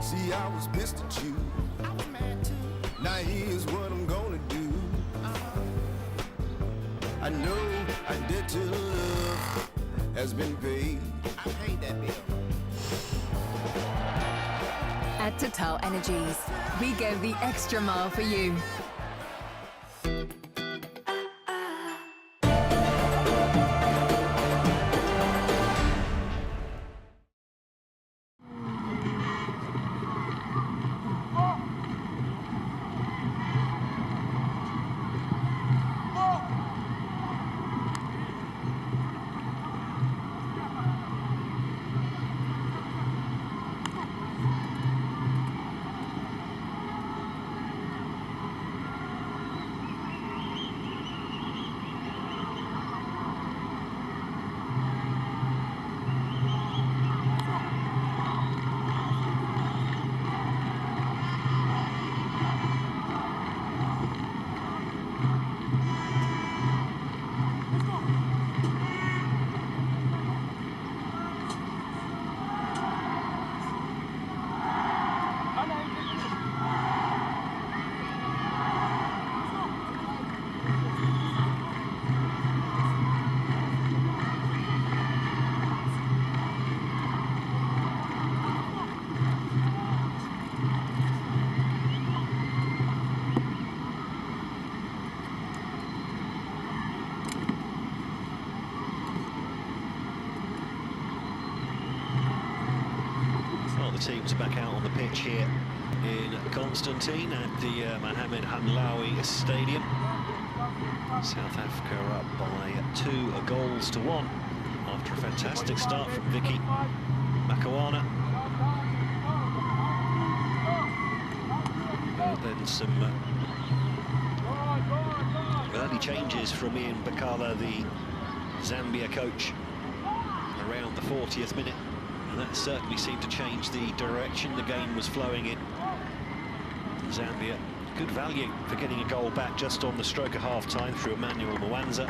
See, I was pissed at you. I was mad too. Now here's what I'm gonna do. I know I did to love has been paid. I paid that bill. At TotalEnergies, we go the extra mile for you. The teams are back out on the pitch here in Constantine at the Mohammed Hamlawi Stadium. South Africa are up by 2 goals to 1 after a fantastic start from Vicky Makawana. Then some early changes from Ian Bakala, the Zambia coach, around the 40th minute. And that certainly seemed to change the direction the game was flowing in. Zambia, good value for getting a goal back just on the stroke of half-time through Emmanuel Mwanza,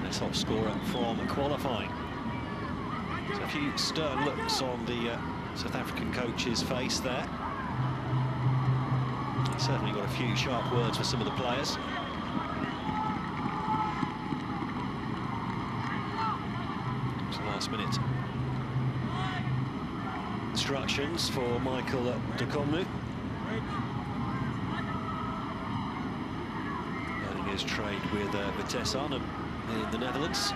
their top scorer from qualifying. So a few stern looks on the South African coach's face there. He's certainly got a few sharp words for some of the players. It's the last minute. Instructions for Michael Dukomnu. Earning his trade with Vitesse Arnhem in the Netherlands.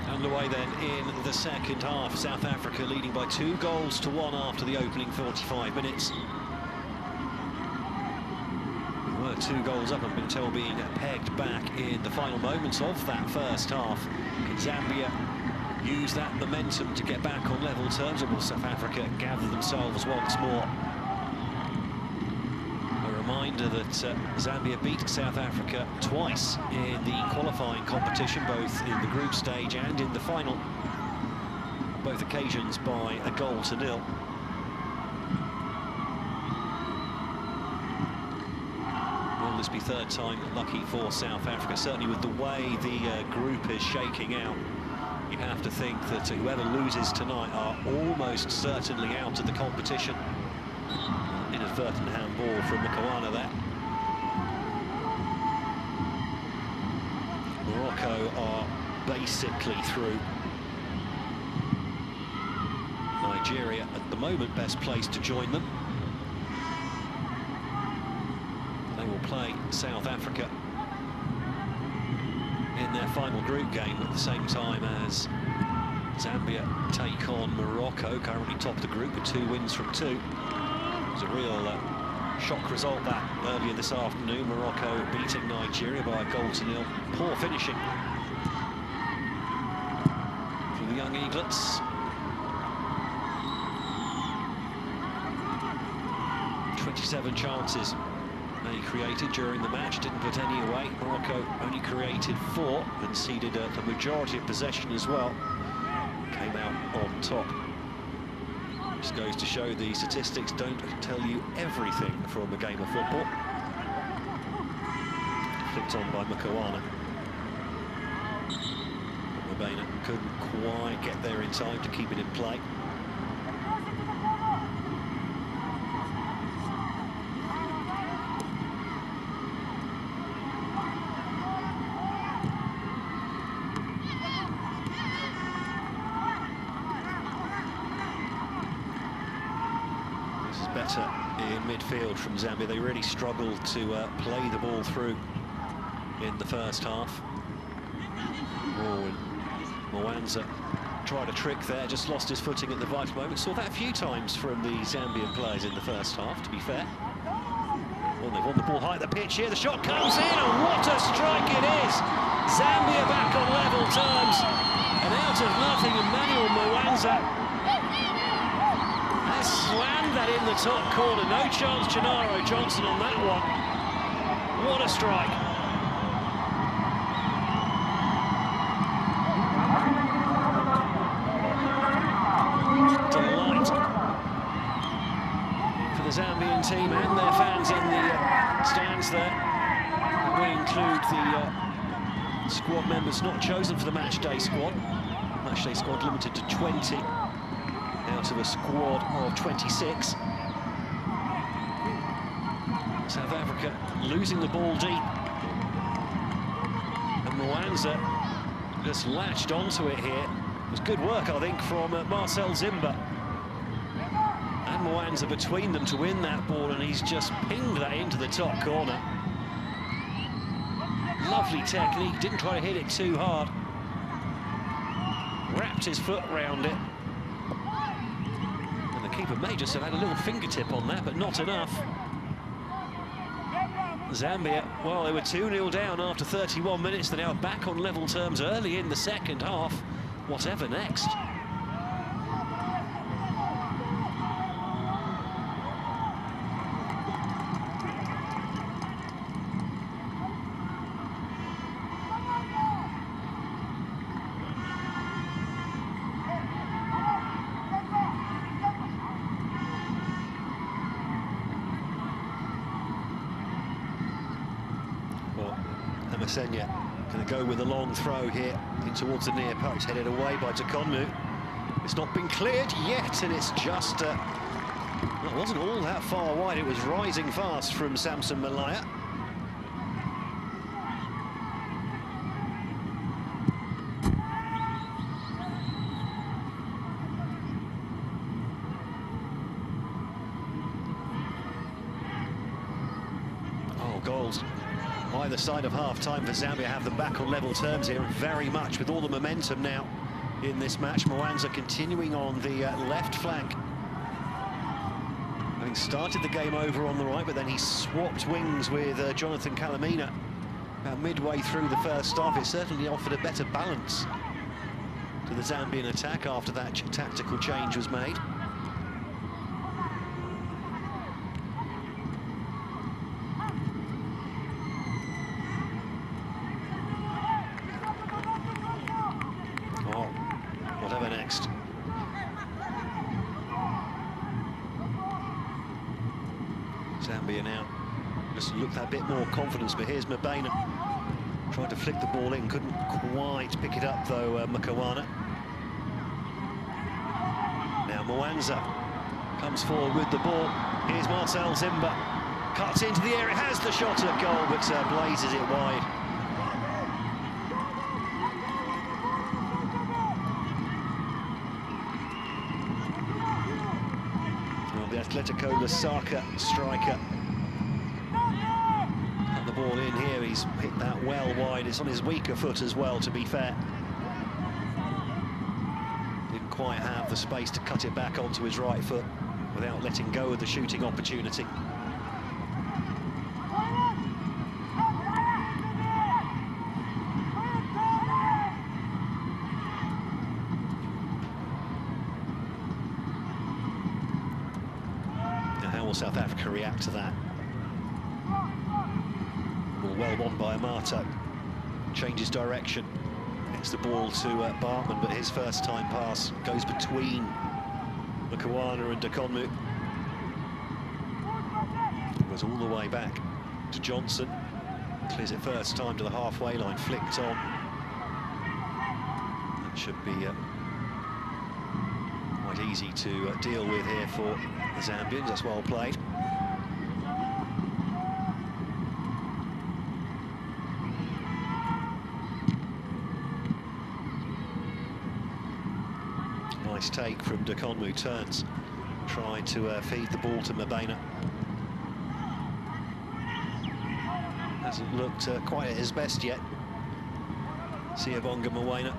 Underway then in the second half. South Africa leading by 2 goals to 1 after the opening 45 minutes. 2 goals up and been told being pegged back in the final moments of that first half. Can Zambia use that momentum to get back on level terms, or will South Africa gather themselves once more? A reminder that Zambia beat South Africa twice in the qualifying competition, both in the group stage and in the final, on both occasions by 1-0. This be third time lucky for South Africa. Certainly with the way the group is shaking out, you have to think that whoever loses tonight are almost certainly out of the competition. Inadvertent handball from Makawana there. Morocco are basically through. Nigeria at the moment best placed to join them. Will play South Africa in their final group game at the same time as Zambia take on Morocco, currently top of the group with 2 wins from 2. It was a real shock result that earlier this afternoon. Morocco beating Nigeria by 1-0. Poor finishing for the young eaglets. 27 chances they created during the match, didn't put any away. Morocco only created 4, and ceded the majority of possession as well. Came out on top. Just goes to show the statistics don't tell you everything from a game of football. flicked on by Mukawana. Mbena couldn't quite get there in time to keep it in play. This is better in midfield from Zambia. They really struggled to play the ball through in the first half. Mwanza tried a trick there, just lost his footing at the vital moment. Saw that a few times from the Zambian players in the first half, to be fair. Well, they've won the ball high at the pitch here. The shot comes in, and what a strike it is! Zambia back on level terms. And out of nothing, Emmanuel Mwanza has slammed that in the top corner. No chance Gennaro Johnson on that one. What a strike. The Zambian team and their fans in the stands there. We include the squad members not chosen for the matchday squad. Matchday squad limited to 20 out of a squad of 26. South Africa losing the ball deep. And Mwanza just latched onto it here. It was good work, I think, from Marcel Zimba. Mwanza between them to win that ball, and he's just pinged that into the top corner. Lovely technique, didn't try to hit it too hard. Wrapped his foot round it. And the keeper may just have had a little fingertip on that, but not enough. Zambia, well, they were 2-0 down after 31 minutes. They're now back on level terms early in the second half. Whatever next? Senya going to go with a long throw here in towards the near post, headed away by AFCONU. It's not been cleared yet, and it's just well, it wasn't all that far wide. It was rising fast from Samson Malaya. Oh, goals either side of half-time for Zambia have them back on level terms here, very much with all the momentum now in this match. Mwanza continuing on the left flank. Having started the game over on the right, but then he swapped wings with Jonathan Kalamina about midway through the first half. It certainly offered a better balance to the Zambian attack after that tactical change was made. Next. Zambia now just looked that bit more confidence, but here's Mbena. Tried to flick the ball in, couldn't quite pick it up though, Mukawana. Now Mwanza comes forward with the ball. Here's Marcel Zimba. Cuts into the air, it has the shot at goal, but blazes it wide. The Atletico Lusaka striker got the ball in here. He's hit that well wide. It's on his weaker foot as well, to be fair. Didn't quite have the space to cut it back onto his right foot without letting go of the shooting opportunity. How will South Africa react to that? Well won by Amato. Changes direction. Gets the ball to Bartman, but his first time pass goes between Mukawana and AFCONU. Goes all the way back to Johnson. Clears it first time to the halfway line, flicked on. That should be quite easy to deal with here for the Zambians. That's well played. Nice take from AFCONU, turns, trying to feed the ball to Mbena. Hasn't looked quite at his best yet. Siabonga Mwena.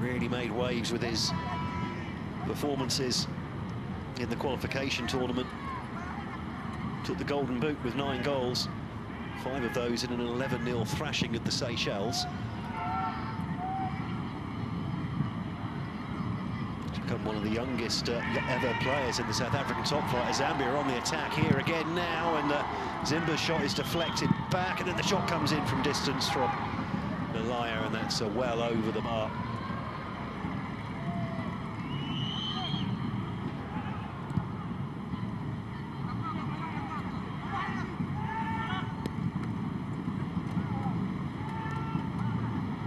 Really made waves with his performances in the qualification tournament. Took the golden boot with 9 goals, 5 of those in an 11-0 thrashing of the Seychelles. Become one of the youngest ever players in the South African top flight. Zambia are on the attack here again now, and Zimba's shot is deflected back, and then the shot comes in from distance from Malaya, and that's well over the bar.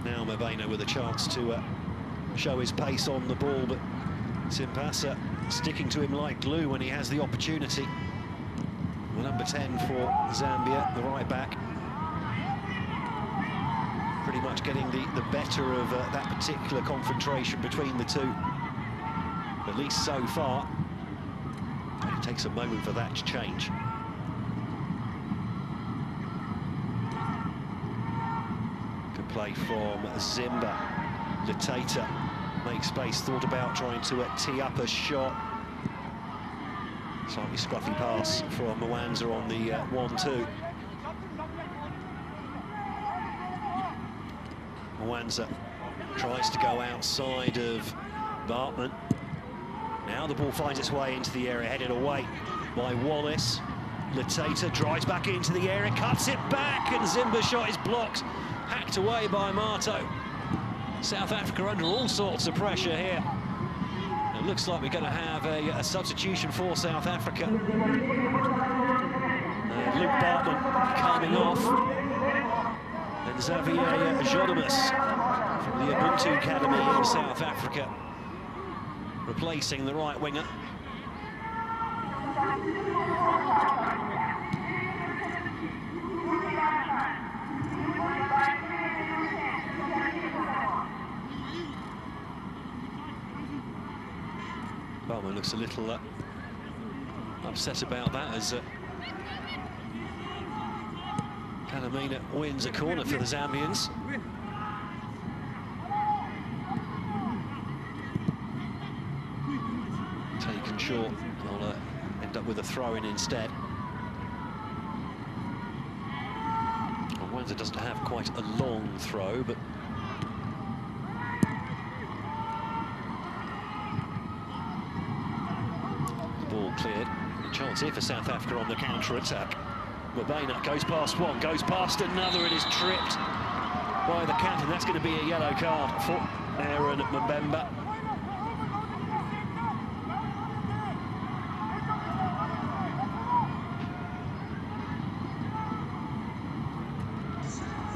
Now Mbena with a chance to show his pace on the ball, but Simpasa sticking to him like glue when he has the opportunity. Well, number 10 for Zambia, the right back, pretty much getting the better of that particular confrontation between the two, at least so far. It takes a moment for that to change. Good play from Zimba. Lateta makes space, thought about trying to tee up a shot. Slightly scruffy pass from Mwanza on the 1-2. Mwanza tries to go outside of Bartman. Now the ball finds its way into the area, headed away by Wallace. Lateta drives back into the area, cuts it back, and Zimba's shot is blocked, hacked away by Mato. South Africa under all sorts of pressure here. It looks like we're going to have a substitution for South Africa. Luke Bartman coming off. And Xavier Jodimus from the Ubuntu Academy in South Africa replacing the right winger. Bartman looks a little upset about that as Kanamina wins a corner for the Zambians. Taken short, they'll end up with a throw-in instead. Mwanza doesn't have quite a long throw, but cleared. A chance here for South Africa on the counter-attack. Mbena goes past one, goes past another, and is tripped by the captain. That's going to be a yellow card for Aaron Mbemba.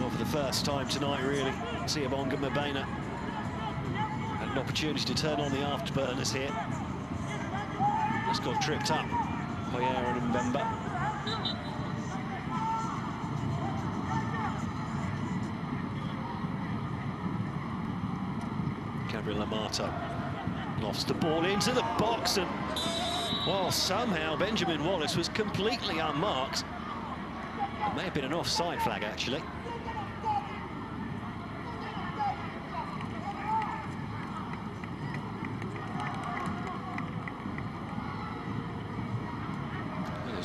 Not for the first time tonight, really. Siabonga Mbena had an opportunity to turn on the afterburners here. Just got tripped up by Aaron Mbemba. Gabriel Amato lofts the ball into the box, and well, somehow Benjamin Wallace was completely unmarked. It may have been an offside flag, actually.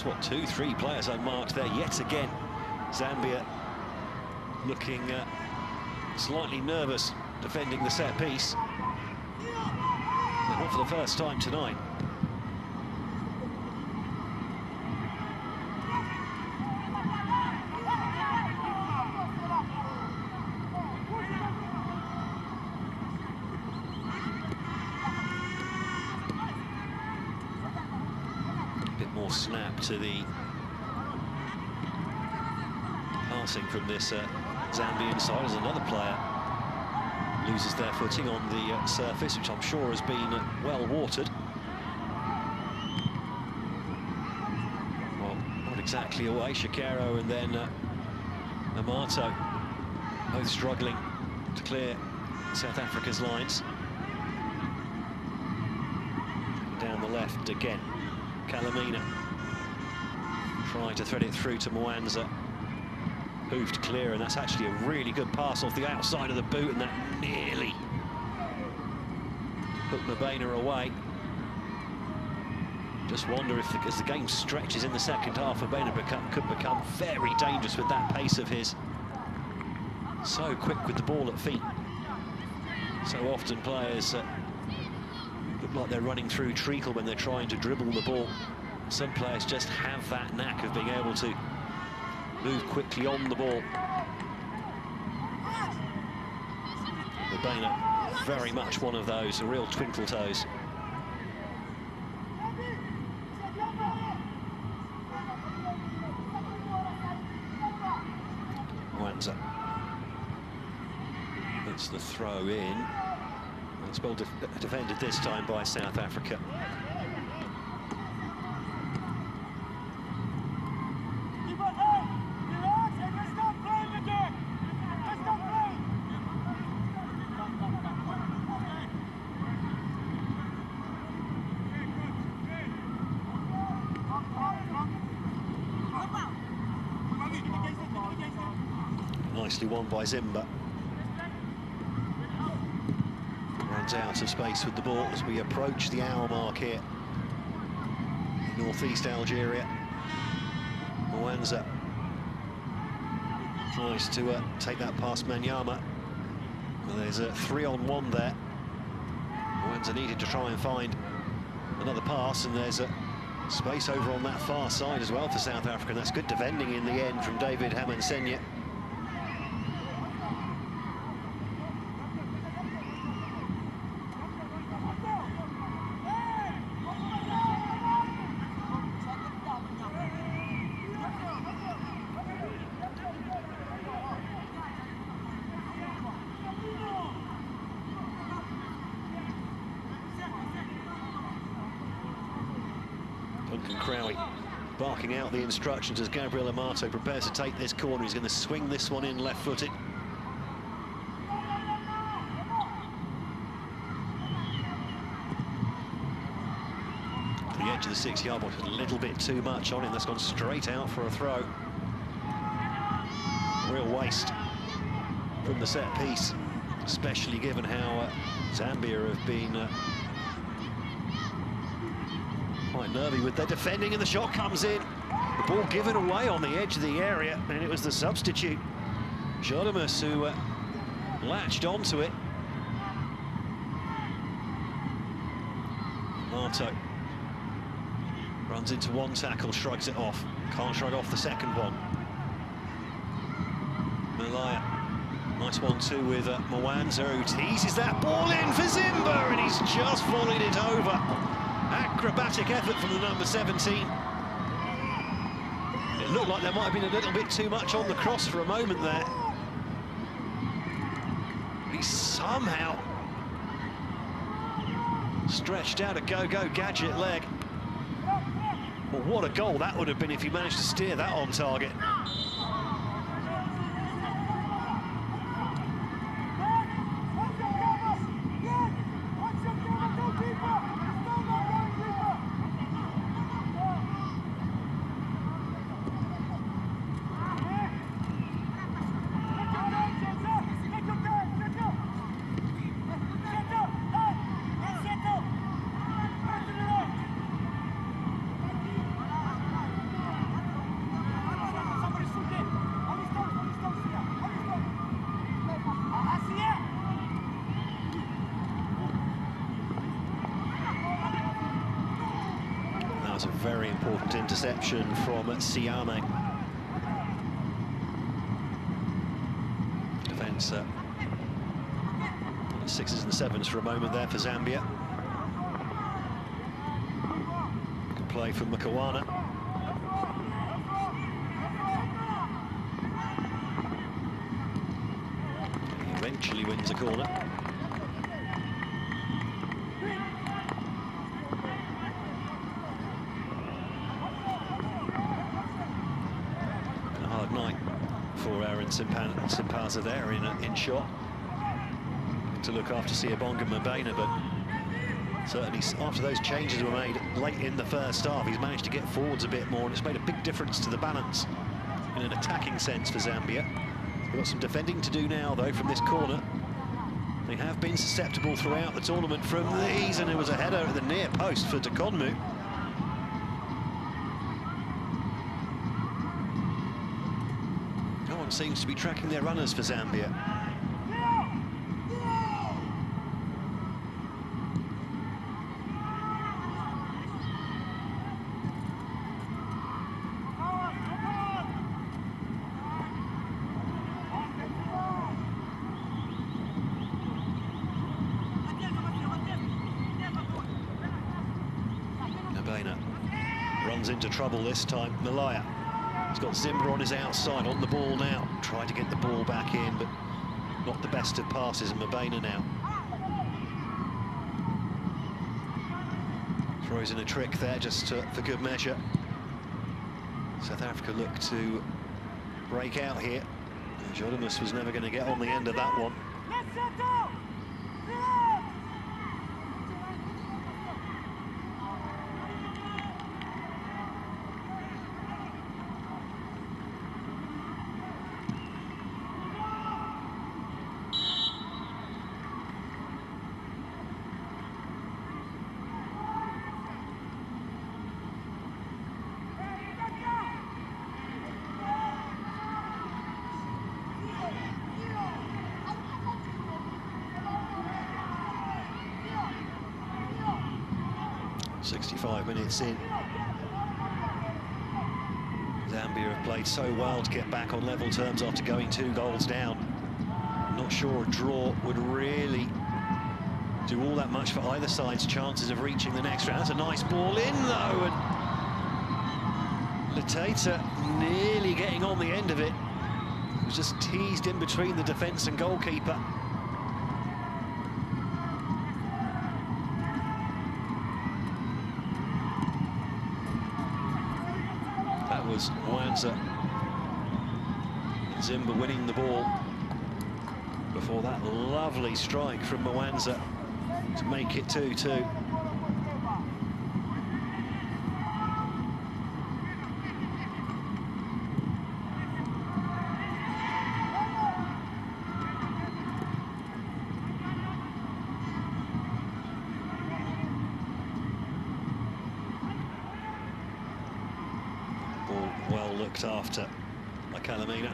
What, 2-3 players unmarked there yet again. Zambia looking slightly nervous defending the set piece. But not for the first time tonight. more snap to the passing from this Zambian side as another player loses their footing on the surface, which I'm sure has been well watered. Well, not exactly away. Shakero and then Amato both struggling to clear South Africa's lines. Down the left again, Kalamina trying to thread it through to Mwanza. Hoofed clear, and that's actually a really good pass off the outside of the boot, and that nearly put Mbena away. Just wonder if, as the game stretches in the second half, Mbena could become very dangerous with that pace of his. So quick with the ball at feet. So often players look like they're running through treacle when they're trying to dribble the ball. Some players just have that knack of being able to move quickly on the ball. Mbena, very much one of those, a real twinkle toes. Mwanza. It's the throw in. It's well defended this time by South Africa. Nicely won by Zimba. Runs out of space with the ball as we approach the hour mark here. Northeast Algeria. Mwanza tries to take that past Manyama. Well, there's a 3-on-1 there. Mwanza needed to try and find another pass, and there's a space over on that far side as well for South Africa. That's good defending in the end from David Hamansenya. Crowley barking out the instructions as Gabriel Amato prepares to take this corner. He's going to swing this one in left-footed. To the edge of the 6-yard box, a little bit too much on him. That's gone straight out for a throw. Real waste from the set piece, especially given how Zambia have been quite nervy with their defending, and the shot comes in. The ball given away on the edge of the area, and it was the substitute, Jodamus, who latched onto it. Marto runs into one tackle, shrugs it off. Can't shrug off the second one. Malaya, nice 1-2 with Mwanza, who teases that ball in for Zimba, and he's just volleyed it over. Acrobatic effort from the number 17. It looked like there might have been a little bit too much on the cross for a moment there. He somehow stretched out a go-go gadget leg. Well, what a goal that would have been if he managed to steer that on target. That was a very important interception from Siame. Defence on the 6s and 7s for a moment there for Zambia. play from Makawana. He eventually wins a corner. A hard night for Aaron Simpaza there in shot. To look after Siabonga Mbena, but certainly after those changes were made late in the first half, he's managed to get forwards a bit more, and it's made a big difference to the balance in an attacking sense for Zambia. They've got some defending to do now, though, from this corner. They have been susceptible throughout the tournament from these, and it was a header at the near post for Takonmu. No one seems to be tracking their runners for Zambia. Runs into trouble this time. Malaya. He's got Zimba on his outside, on the ball now. Tried to get the ball back in, but not the best of passes. And Mbena now throws in a trick there just for good measure. South Africa look to break out here. Jodomus was never going to get on the end of that one. Minutes in. Zambia have played so well to get back on level terms after going 2 goals down. I'm not sure a draw would really do all that much for either side's chances of reaching the next round. That's a nice ball in, though, and Lateta nearly getting on the end of it. It was just teased in between the defence and goalkeeper. Was Mwanza. Zimba winning the ball before that lovely strike from Mwanza to make it 2-2. Well looked after by Calamina.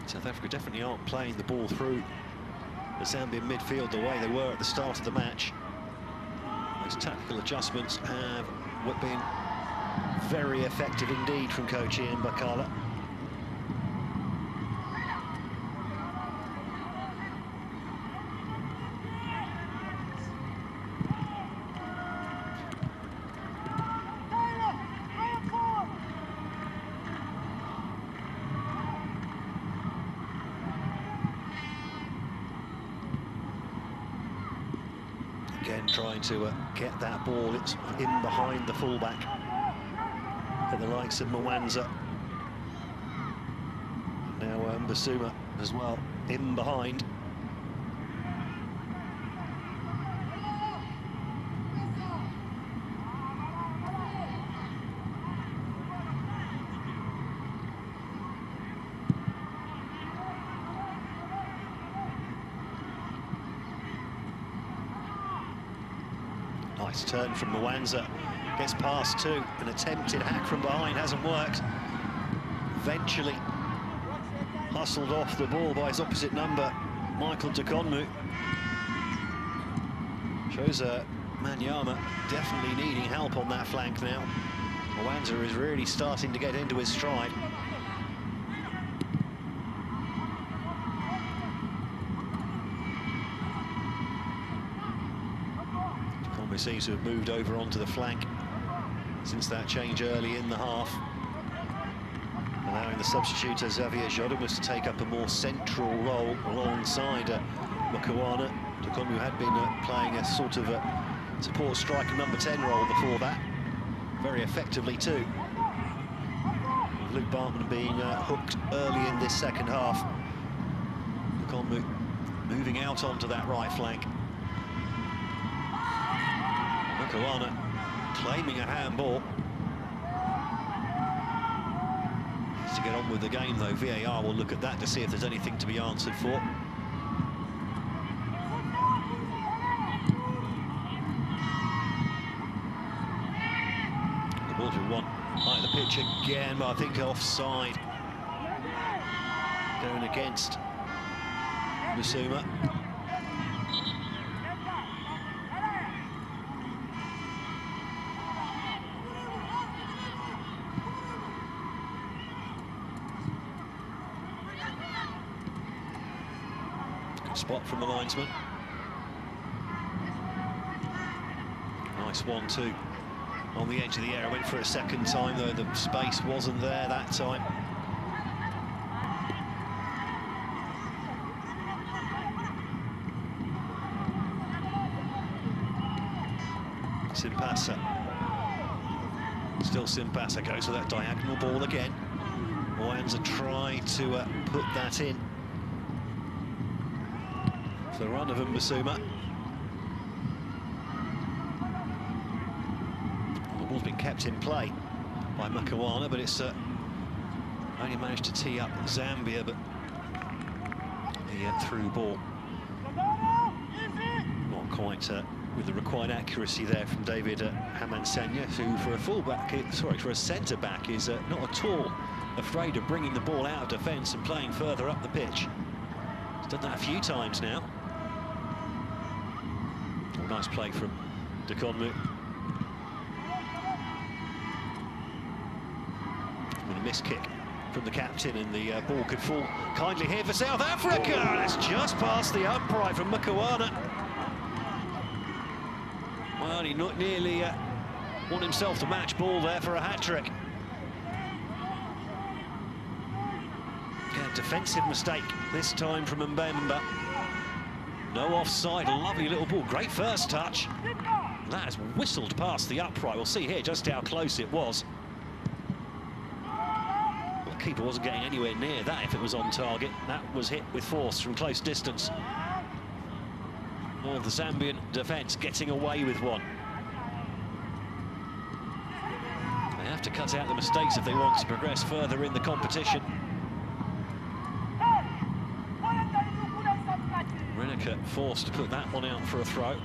South Africa definitely aren't playing the ball through the Zambian midfield the way they were at the start of the match. Those tactical adjustments have been very effective indeed from coach Ian Bakala. Again, trying to get that ball. It's in behind the fullback for the likes of Mwanza. Now Mbasuma as well, in behind. Nice turn from Mwanza, gets past two, an attempted hack from behind, hasn't worked. Eventually hustled off the ball by his opposite number, Michael Takonmu. Shows Manyama definitely needing help on that flank now. Mwanza is really starting to get into his stride. We seem to have moved over onto the flank since that change early in the half. Allowing the substitute Xavier Jodomus to take up a more central role alongside Mukawana. TotalEnergies had been playing a sort of a support striker number 10 role before that, very effectively too. Luke Bartman being hooked early in this second half. TotalEnergies moving out onto that right flank. Mukawana claiming a handball. To get on with the game though, VAR will look at that to see if there's anything to be answered for. The ball's been won by the pitch again, but I think offside. Going against Musuma. Spot from the linesman. Nice 1-2 on the edge of the area. Went for a second time, though the space wasn't there that time. Simpasa. Still Simpasa goes for that diagonal ball again. Mwanza tried to put that in. The run of Mbasuma. The ball's been kept in play by Mukawana, but it's only managed to tee up Zambia, but the through ball not quite with the required accuracy there from David Hamansanya, who for a fullback, for a centre back, is not at all afraid of bringing the ball out of defence and playing further up the pitch. He's done that a few times now. Nice play from TotalEnergies. With a missed kick from the captain, and the ball could fall kindly here for South Africa. And it's just past the upright from Mukawana. Well, he not nearly won himself the match ball there for a hat-trick. Defensive mistake this time from Mbemba. No offside, lovely little ball, great first touch. That has whistled past the upright. We'll see here just how close it was. Well, the keeper wasn't getting anywhere near that if it was on target. That was hit with force from close distance. Well, the Zambian defence getting away with one. They have to cut out the mistakes if they want to progress further in the competition. Forced to put that one out for a throw.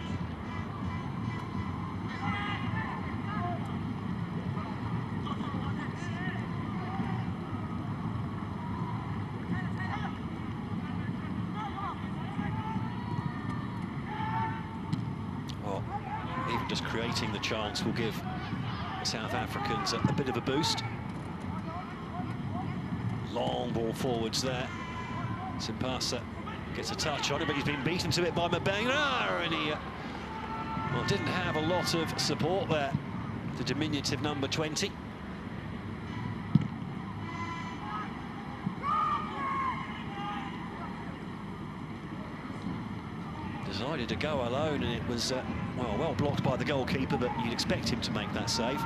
Well, even just creating the chance will give the South Africans a bit of a boost. Long ball forwards there. Simpasa gets a touch on it, but he's been beaten to it by Mbemba, and he well, didn't have a lot of support there, the diminutive number 20. Decided to go alone, and it was well blocked by the goalkeeper, but you'd expect him to make that save.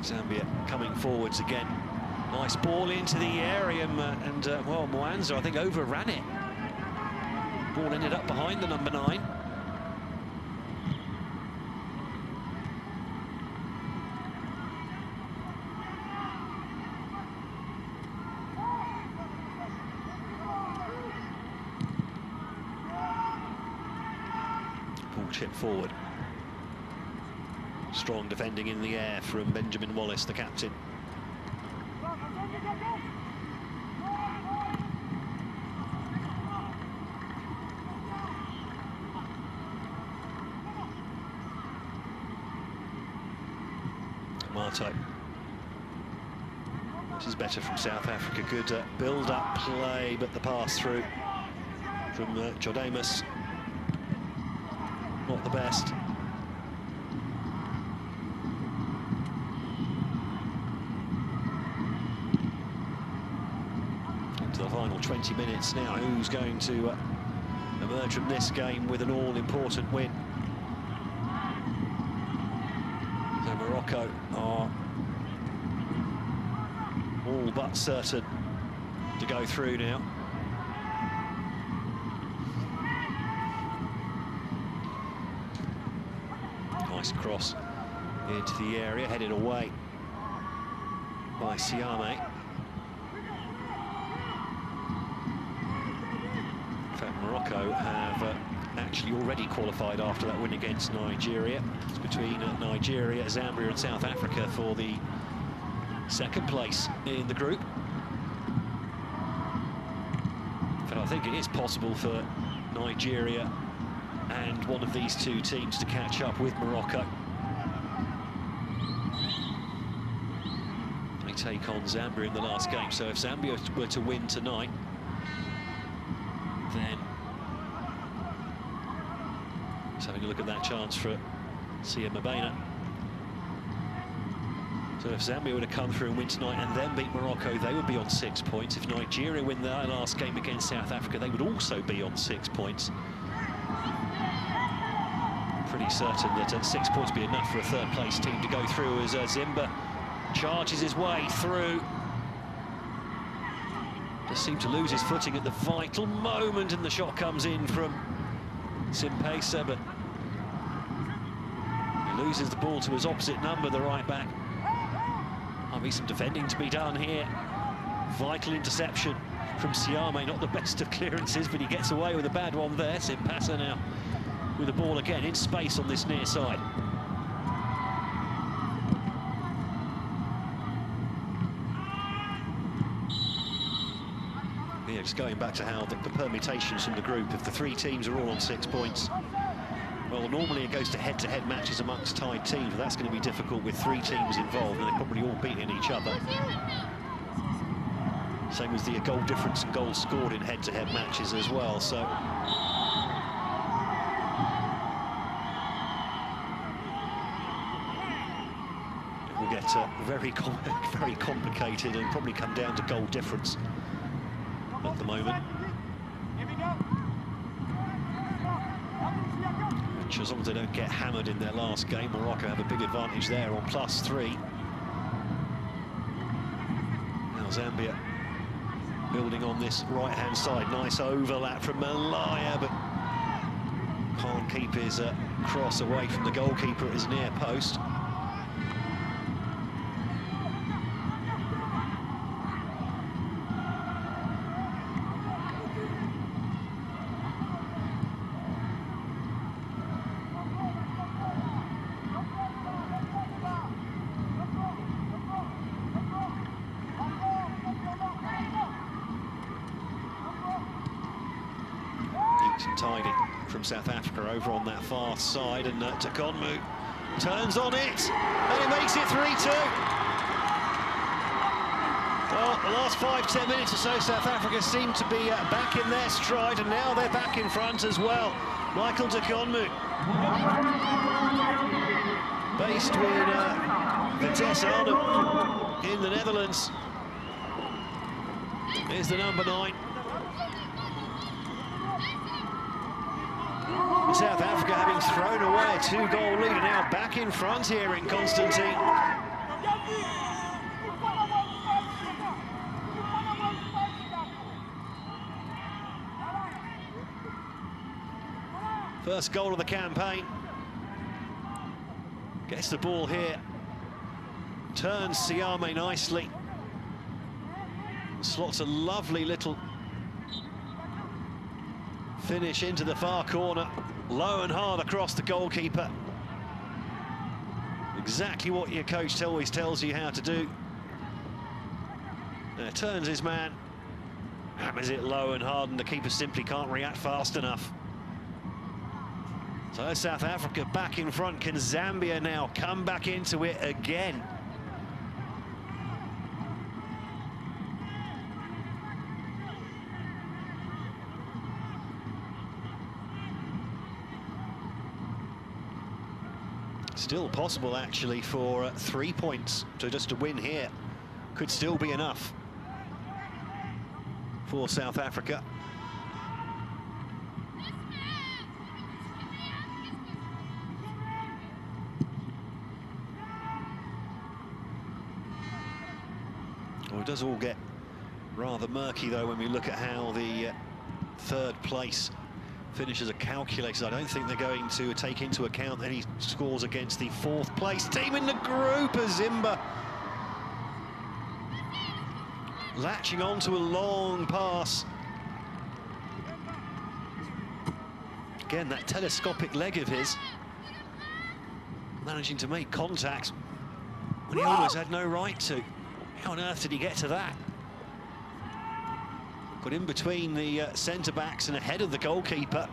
Zambia coming forwards again. Nice ball into the area, and well, Mwanza, I think, overran it. Ball ended up behind the number 9. Ball chip forward. Strong defending in the air from Benjamin Wallace, the captain. Marto. This is better from South Africa. Good build-up play, but the pass through from Jodemus, not the best. Into the final 20 minutes now. Who's going to emerge from this game with an all-important win? So Morocco are all but certain to go through now. Nice cross into the area, headed away by Siame. In fact, Morocco have actually already qualified after that win against Nigeria. It's between Nigeria, Zambia and South Africa for the second place in the group. But I think it is possible for Nigeria and one of these two teams to catch up with Morocco. They take on Zambia in the last game, so if Zambia were to win tonight, then just having a look at that chance for Sia Mabena. So if Zambia were to come through and win tonight and then beat Morocco, they would be on 6 points. If Nigeria win their last game against South Africa, they would also be on 6 points. Pretty certain that 6 points would be enough for a third-place team to go through as Zimba charges his way through. Just seemed to lose his footing at the vital moment, and the shot comes in from Simpesa, but he loses the ball to his opposite number, the right-back. Might be some defending to be done here. Vital interception from Siame, not the best of clearances, but he gets away with a bad one there. Simpasa now with the ball again in space on this near side. Yeah, just going back to how the permutations from the group, if the three teams are all on 6 points, well, normally it goes to head-to-head matches amongst tied teams, but that's going to be difficult with three teams involved, and they're probably all beating each other. Same as the goal difference and goals scored in head-to-head matches as well, so... it will get very complicated and probably come down to goal difference at the moment. Which, as long as they don't get hammered in their last game, Morocco have a big advantage there on +3. Now Zambia building on this right-hand side. Nice overlap from Malaya, but can't keep his cross away from the goalkeeper at his near post. Tidy from South Africa over on that far side, and TotalEnergies turns on it, and it makes it 3-2. Well, the last 5-10 minutes or so, South Africa seem to be back in their stride, and now they're back in front as well. Michael TotalEnergies, based with Vitesse Arnhem in the Netherlands, is the number 9. South Africa having thrown away a 2-goal lead, are now back in front here in Constantine. First goal of the campaign. Gets the ball here. Turns Siame nicely. Slots a lovely little finish into the far corner. Low and hard across the goalkeeper. Exactly what your coach always tells you how to do. Turns his man, hammers it low and hard, and the keeper simply can't react fast enough. So South Africa back in front. Can Zambia now come back into it again? Still possible, actually, for 3 points. So just a win here could still be enough for South Africa. Well, it does all get rather murky, though, when we look at how the third place finishes are calculated. I don't think they're going to take into account any scores against the fourth place team in the group, as Zambia latching onto a long pass. Again, that telescopic leg of his, managing to make contact when he almost had no right to. How on earth did he get to that? Got in between the centre-backs and ahead of the goalkeeper.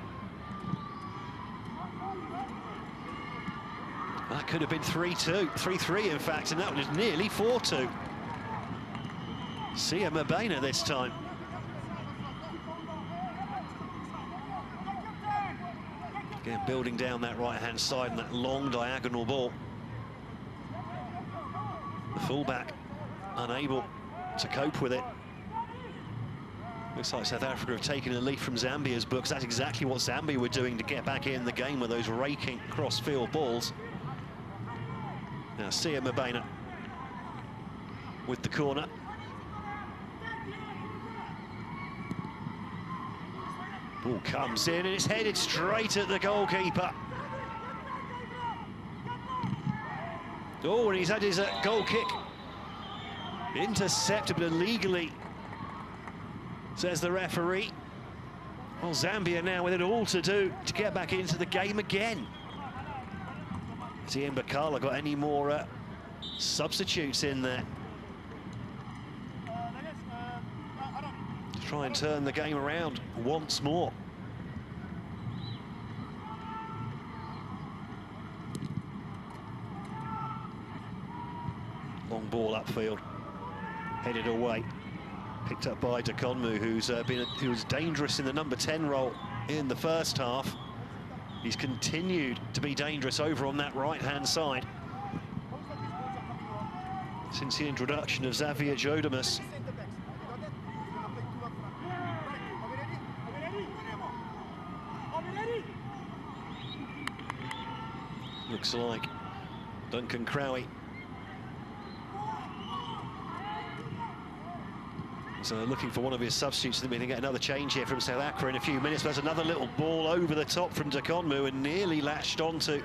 That could have been 3-2, 3-3 in fact, and that was nearly 4-2. Mabena this time. Again, building down that right-hand side and that long diagonal ball. The fullback unable to cope with it. Looks like South Africa have taken a leaf from Zambia's books. That's exactly what Zambia were doing to get back in the game with those raking cross-field balls. Now, Mabena with the corner. Ball comes in and it's headed straight at the goalkeeper. Oh, and he's had his goal kick intercepted, but illegally, says the referee. Well, Zambia now with it all to do to get back into the game again. Has Ian Bakala got any more substitutes in there? To try and turn the game around once more. Long ball upfield, headed away. Picked up by AFCONU, who was dangerous in the number 10 role in the first half. He's continued to be dangerous over on that right-hand side since the introduction of Xavier Jodamus. Looks like Duncan Crowley. So looking for one of his substitutes, and we're going to get another change here from South Africa in a few minutes. There's another little ball over the top from AFCONU and nearly latched onto.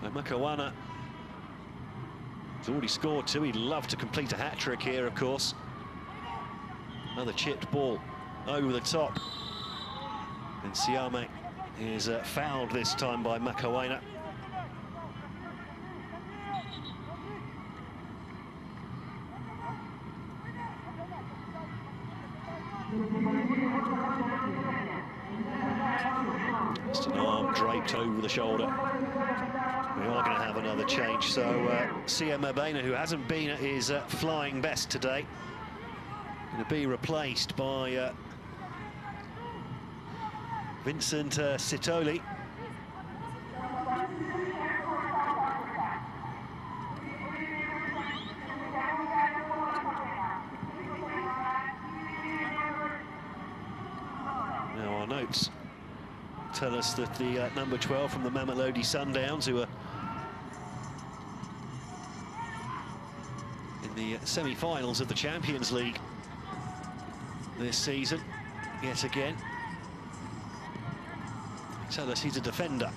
Makawana has already scored two. He'd love to complete a hat-trick here, of course. Another chipped ball over the top. And Siame is fouled this time by Makawana. Just an arm draped over the shoulder. We are going to have another change. So Mabena, who hasn't been at his flying best today, going to be replaced by Vincent Sitoli. Now our notes tell us that the number 12 from the Mamelodi Sundowns, who are in the semi-finals of the Champions League this season, yet again, tell us he's a defender.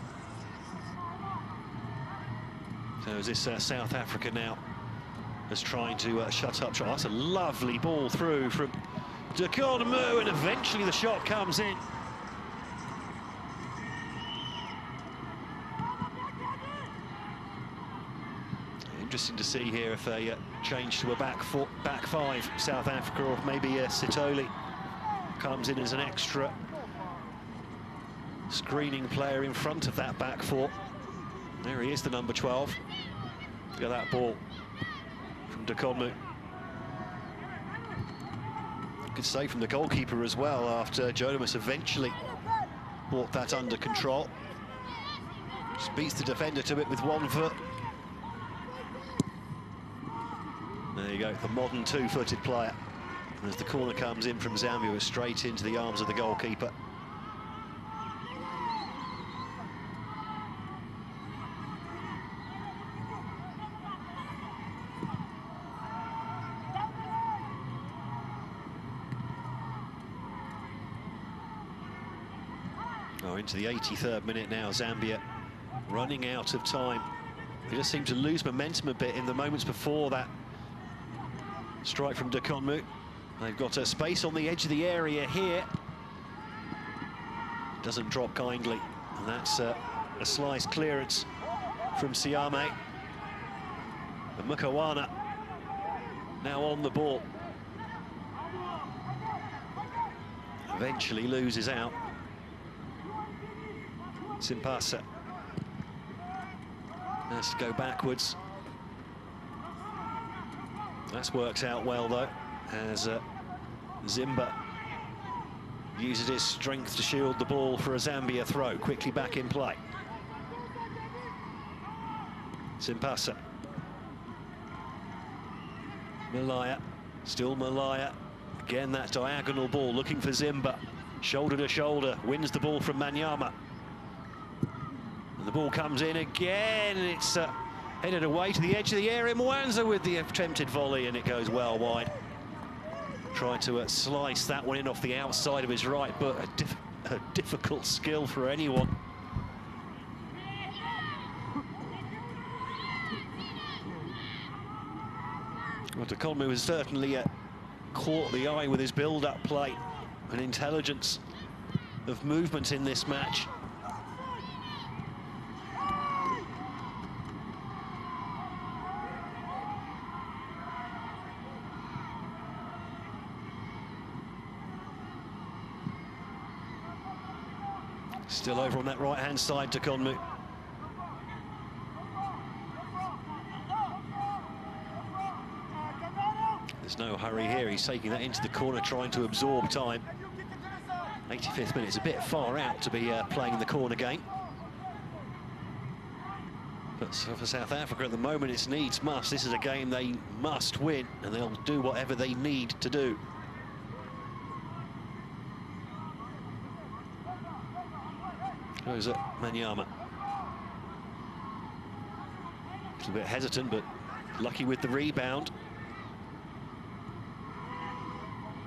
So is this South Africa now is trying to shut up. That's a lovely ball through from AFCONU, and eventually the shot comes in. Interesting to see here if they change to a back five, South Africa, or if maybe Sitoli comes in as an extra screening player in front of that back four. There he is, the number 12. Look at that ball from AFCONU. Good save from the goalkeeper as well, after Jodamus eventually brought that under control. Just beats the defender to it with one foot. There you go, the modern two-footed player. And as the corner comes in from Zambia, it's straight into the arms of the goalkeeper. Oh, into the 83rd minute now, Zambia running out of time. They just seem to lose momentum a bit in the moments before that strike from AFCONU. They've got a space on the edge of the area here. Doesn't drop kindly, and that's a slice clearance from Siame. And Mukawana now on the ball. Eventually loses out. Simpasa has to go backwards. That works out well though, as Zimba uses his strength to shield the ball for a Zambia throw. Quickly back in play. Simpasa. Malaya, still Malaya. Again, that diagonal ball looking for Zimba. Shoulder to shoulder, wins the ball from Manyama. And the ball comes in again, and it's headed away to the edge of the area. Mwanza with the attempted volley, and it goes well wide. Tried to slice that one in off the outside of his right, but a difficult skill for anyone. Well, AFCONU has certainly caught the eye with his build-up play and intelligence of movement in this match. Still over on that right-hand side, AFCONU. There's no hurry here. He's taking that into the corner, trying to absorb time. 85th minute is a bit far out to be playing in the corner game. But for South Africa at the moment, it's needs must. This is a game they must win, and they'll do whatever they need to do. Goes at Manyama. A little bit hesitant, but lucky with the rebound.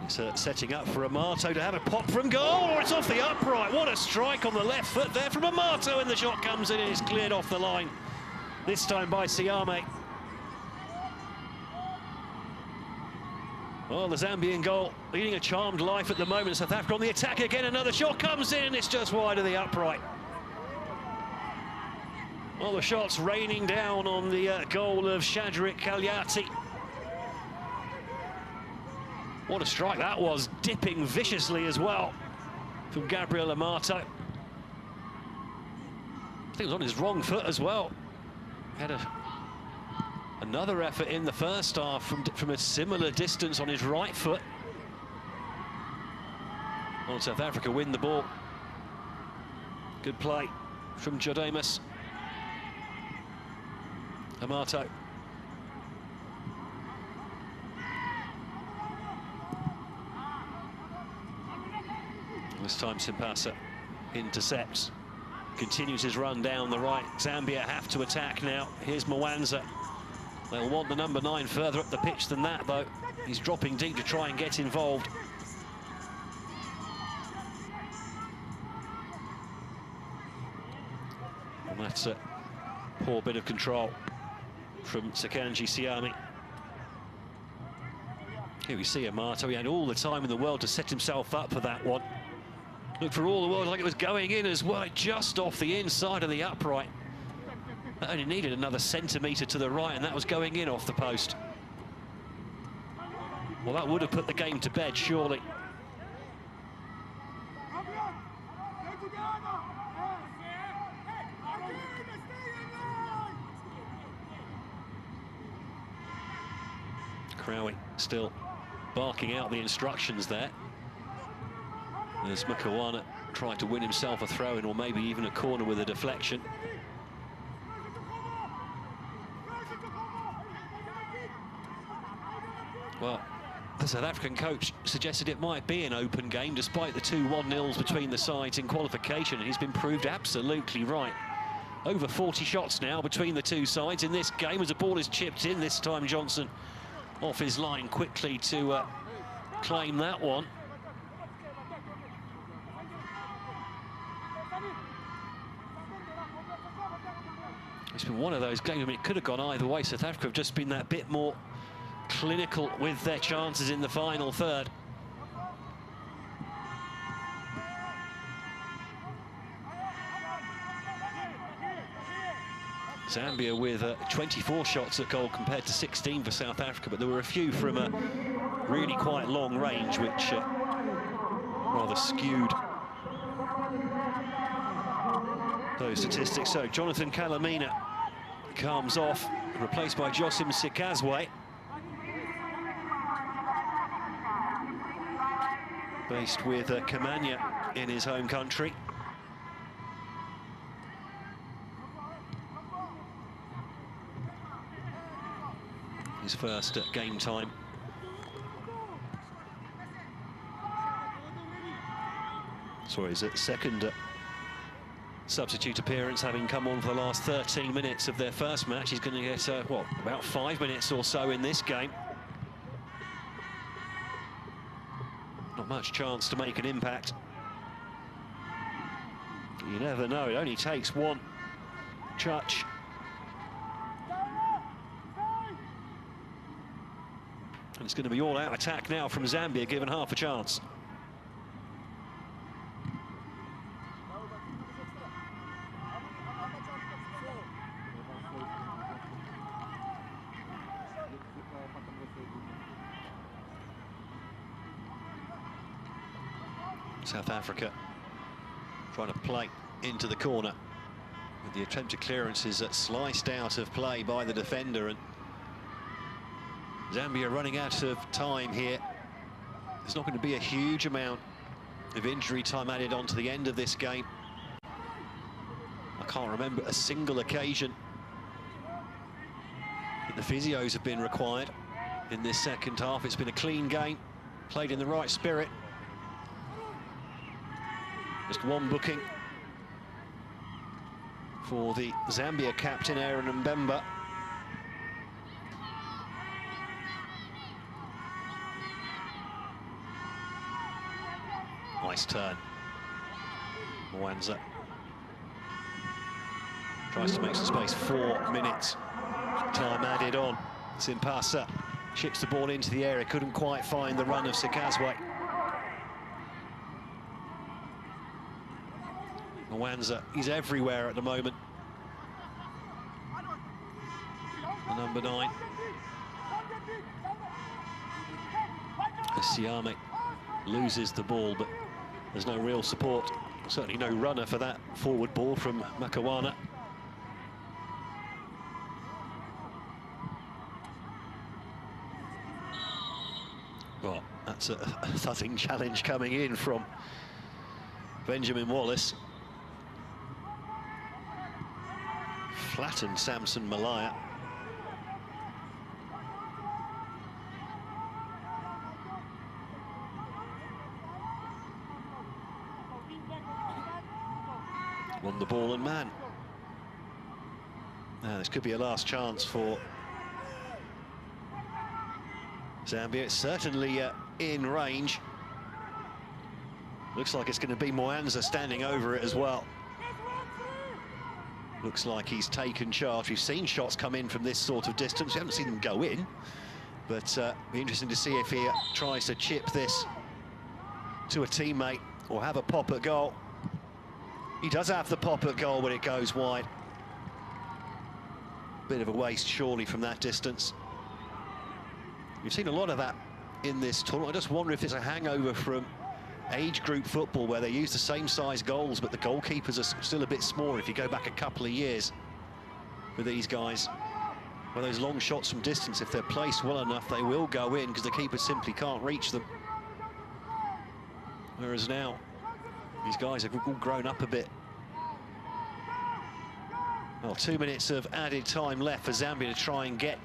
It's setting up for Amato to have a pop from goal. Oh, it's off the upright. What a strike on the left foot there from Amato, and the shot comes in and it's cleared off the line. This time by Siame. Well, the Zambian goal leading a charmed life at the moment. South Africa on the attack again. Another shot comes in and it's just wide of the upright. Well, the shot's raining down on the goal of Shadrack Kalyati. What a strike that was, dipping viciously as well from Gabriel Amato. I think it was on his wrong foot as well. Had another effort in the first half from a similar distance on his right foot. Well, South Africa win the ball. Good play from Jodemus. Amato. This time Simpasa intercepts, continues his run down the right. Zambia have to attack now. Here's Mwanza. They'll want the number 9 further up the pitch than that, though. He's dropping deep to try and get involved. And that's a poor bit of control from Sakanji Siame. Here we see Amato. He had all the time in the world to set himself up for that one. Looked for all the world like it was going in as well, just off the inside of the upright. That only needed another centimetre to the right, and that was going in off the post. Well, that would have put the game to bed, surely. Crowley still barking out the instructions there. There's Mukawana tried to win himself a throw-in or maybe even a corner with a deflection. Well, the South African coach suggested it might be an open game despite the 2 1-0s between the sides in qualification, and he's been proved absolutely right. Over 40 shots now between the two sides in this game as the ball is chipped in. This time Johnson off his line quickly to claim that one. It's been one of those games, I mean, it could have gone either way. South Africa have just been that bit more clinical with their chances in the final third. Zambia with 24 shots at goal compared to 16 for South Africa, but there were a few from a really quite long range, which rather skewed those statistics. So Jonathan Kalamina comes off, replaced by Josim Sikazwe. Based with Kamanya in his home country. His first game time. Sorry, his second substitute appearance, having come on for the last 13 minutes of their first match. He's going to get, what, about 5 minutes or so in this game. Not much chance to make an impact. You never know, it only takes one touch. And it's going to be all-out attack now from Zambia, given half a chance. South Africa trying to play into the corner with the attempted clearances sliced out of play by the defender, and Zambia running out of time here. There's not going to be a huge amount of injury time added on to the end of this game. I can't remember a single occasion that the physios have been required in this second half. It's been a clean game, played in the right spirit. Just one booking for the Zambia captain, Aaron Mbemba. Nice turn. Mwanza tries to make some space. 4 minutes time added on. Simpasa chips the ball into the area, couldn't quite find the run of Sikazwe. Mwanza, he's everywhere at the moment. The number 9. Siame loses the ball, but there's no real support. Certainly no runner for that forward ball from Makawana. Well, that's a thudding challenge coming in from Benjamin Wallace. Flattened Samson Malaya. Won the ball and man. Now, this could be a last chance for Zambia. It's certainly in range. Looks like it's going to be Mwanza standing over it as well. Looks like he's taken charge. We've seen shots come in from this sort of distance. We haven't seen them go in, but be interesting to see if he tries to chip this to a teammate or have a pop at goal. He does have the pop at goal when it goes wide. Bit of a waste, surely, from that distance. We've seen a lot of that in this tournament. I just wonder if it's a hangover from age group football where they use the same size goals, but the goalkeepers are still a bit smaller. If you go back a couple of years with these guys, well, those long shots from distance, if they're placed well enough, they will go in because the keeper simply can't reach them. Whereas now, These guys have all grown up a bit. Well, 2 minutes of added time left for Zambia to try and get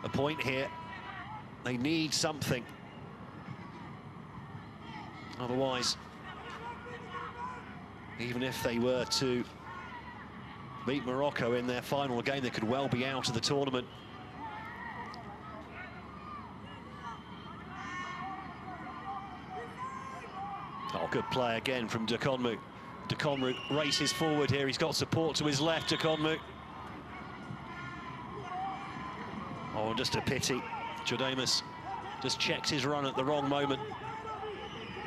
a point here. They need something. Otherwise, even if they were to beat Morocco in their final game, they could well be out of the tournament. Oh, good play again from AFCONU. AFCONU races forward here. He's got support to his left, AFCONU. Oh, just a pity. Jodamus just checked his run at the wrong moment.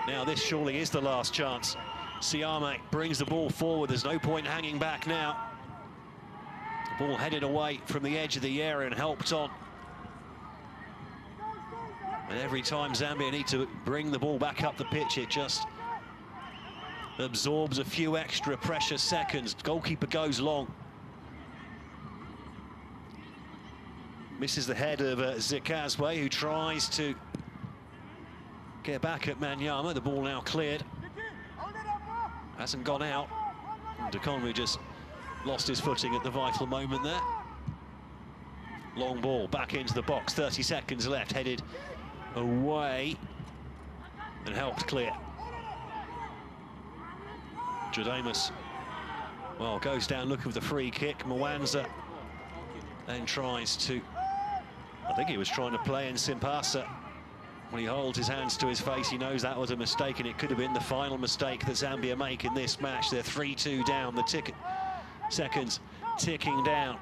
Now this surely is the last chance. Siame brings the ball forward. There's no point hanging back now. The ball headed away from the edge of the area and helped on. And every time Zambia need to bring the ball back up the pitch, it just absorbs a few extra precious seconds. Goalkeeper goes long. Misses the head of Zikazwe, who tries to get back at Manyama. The ball now cleared. Hasn't gone out. AFCONU just lost his footing at the vital moment there. Long ball back into the box. 30 seconds left. Headed away and helped clear. Jodamus, well, goes down looking for the free kick. Mwanza then tries to, I think he was trying to play in Simpasa. When he holds his hands to his face, he knows that was a mistake, and it could have been the final mistake that Zambia make in this match. They're 3-2 down, the seconds ticking down.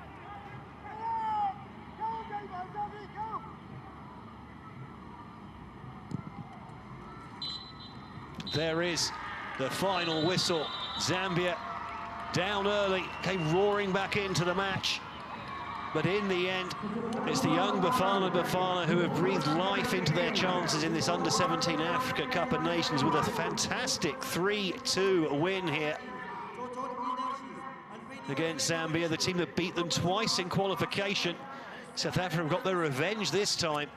There is the final whistle. Zambia down early, came roaring back into the match. But in the end, it's the young Bafana who have breathed life into their chances in this Under-17 Africa Cup of Nations with a fantastic 3-2 win here against Zambia, the team that beat them twice in qualification. South Africa got their revenge this time,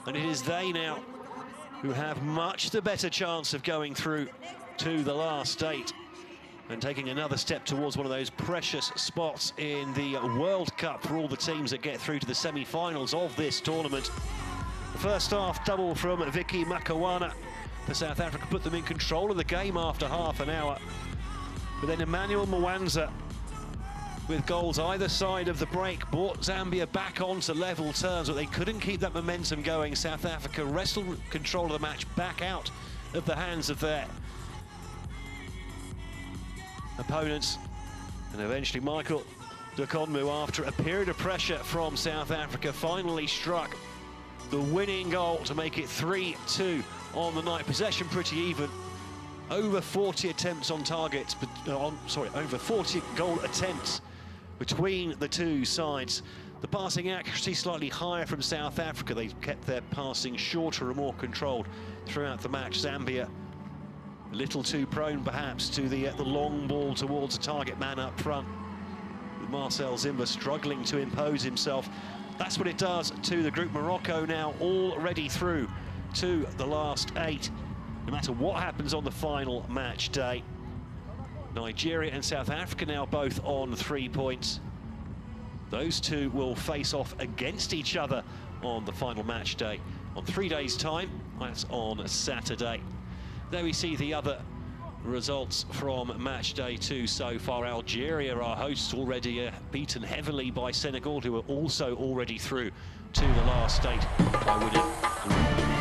and it is they now who have much the better chance of going through to the last 8 and taking another step towards one of those precious spots in the World Cup for all the teams that get through to the semi-finals of this tournament. The first half double from Vicky Makawana for South Africa put them in control of the game after half an hour. But then Emmanuel Mwanza, with goals either side of the break, brought Zambia back onto level terms, but they couldn't keep that momentum going. South Africa wrestled control of the match back out of the hands of their opponents, and eventually Michael AFCONU, after a period of pressure from South Africa, finally struck the winning goal to make it 3-2 on the night. Possession pretty even, over 40 attempts on targets, but over 40 goal attempts between the two sides. The passing accuracy slightly higher from South Africa. They kept their passing shorter and more controlled throughout the match. Zambia a little too prone, perhaps, to the long ball towards a target man up front, with Marcel Zimba struggling to impose himself. That's what it does to the group. Morocco now already through to the last 8, no matter what happens on the final match day. Nigeria and South Africa now both on 3 points. Those two will face off against each other on the final match day on 3 days' time. That's on Saturday. There we see the other results from match day 2 so far. Algeria, our hosts, already beaten heavily by Senegal, who are also already through to the last 8 by winning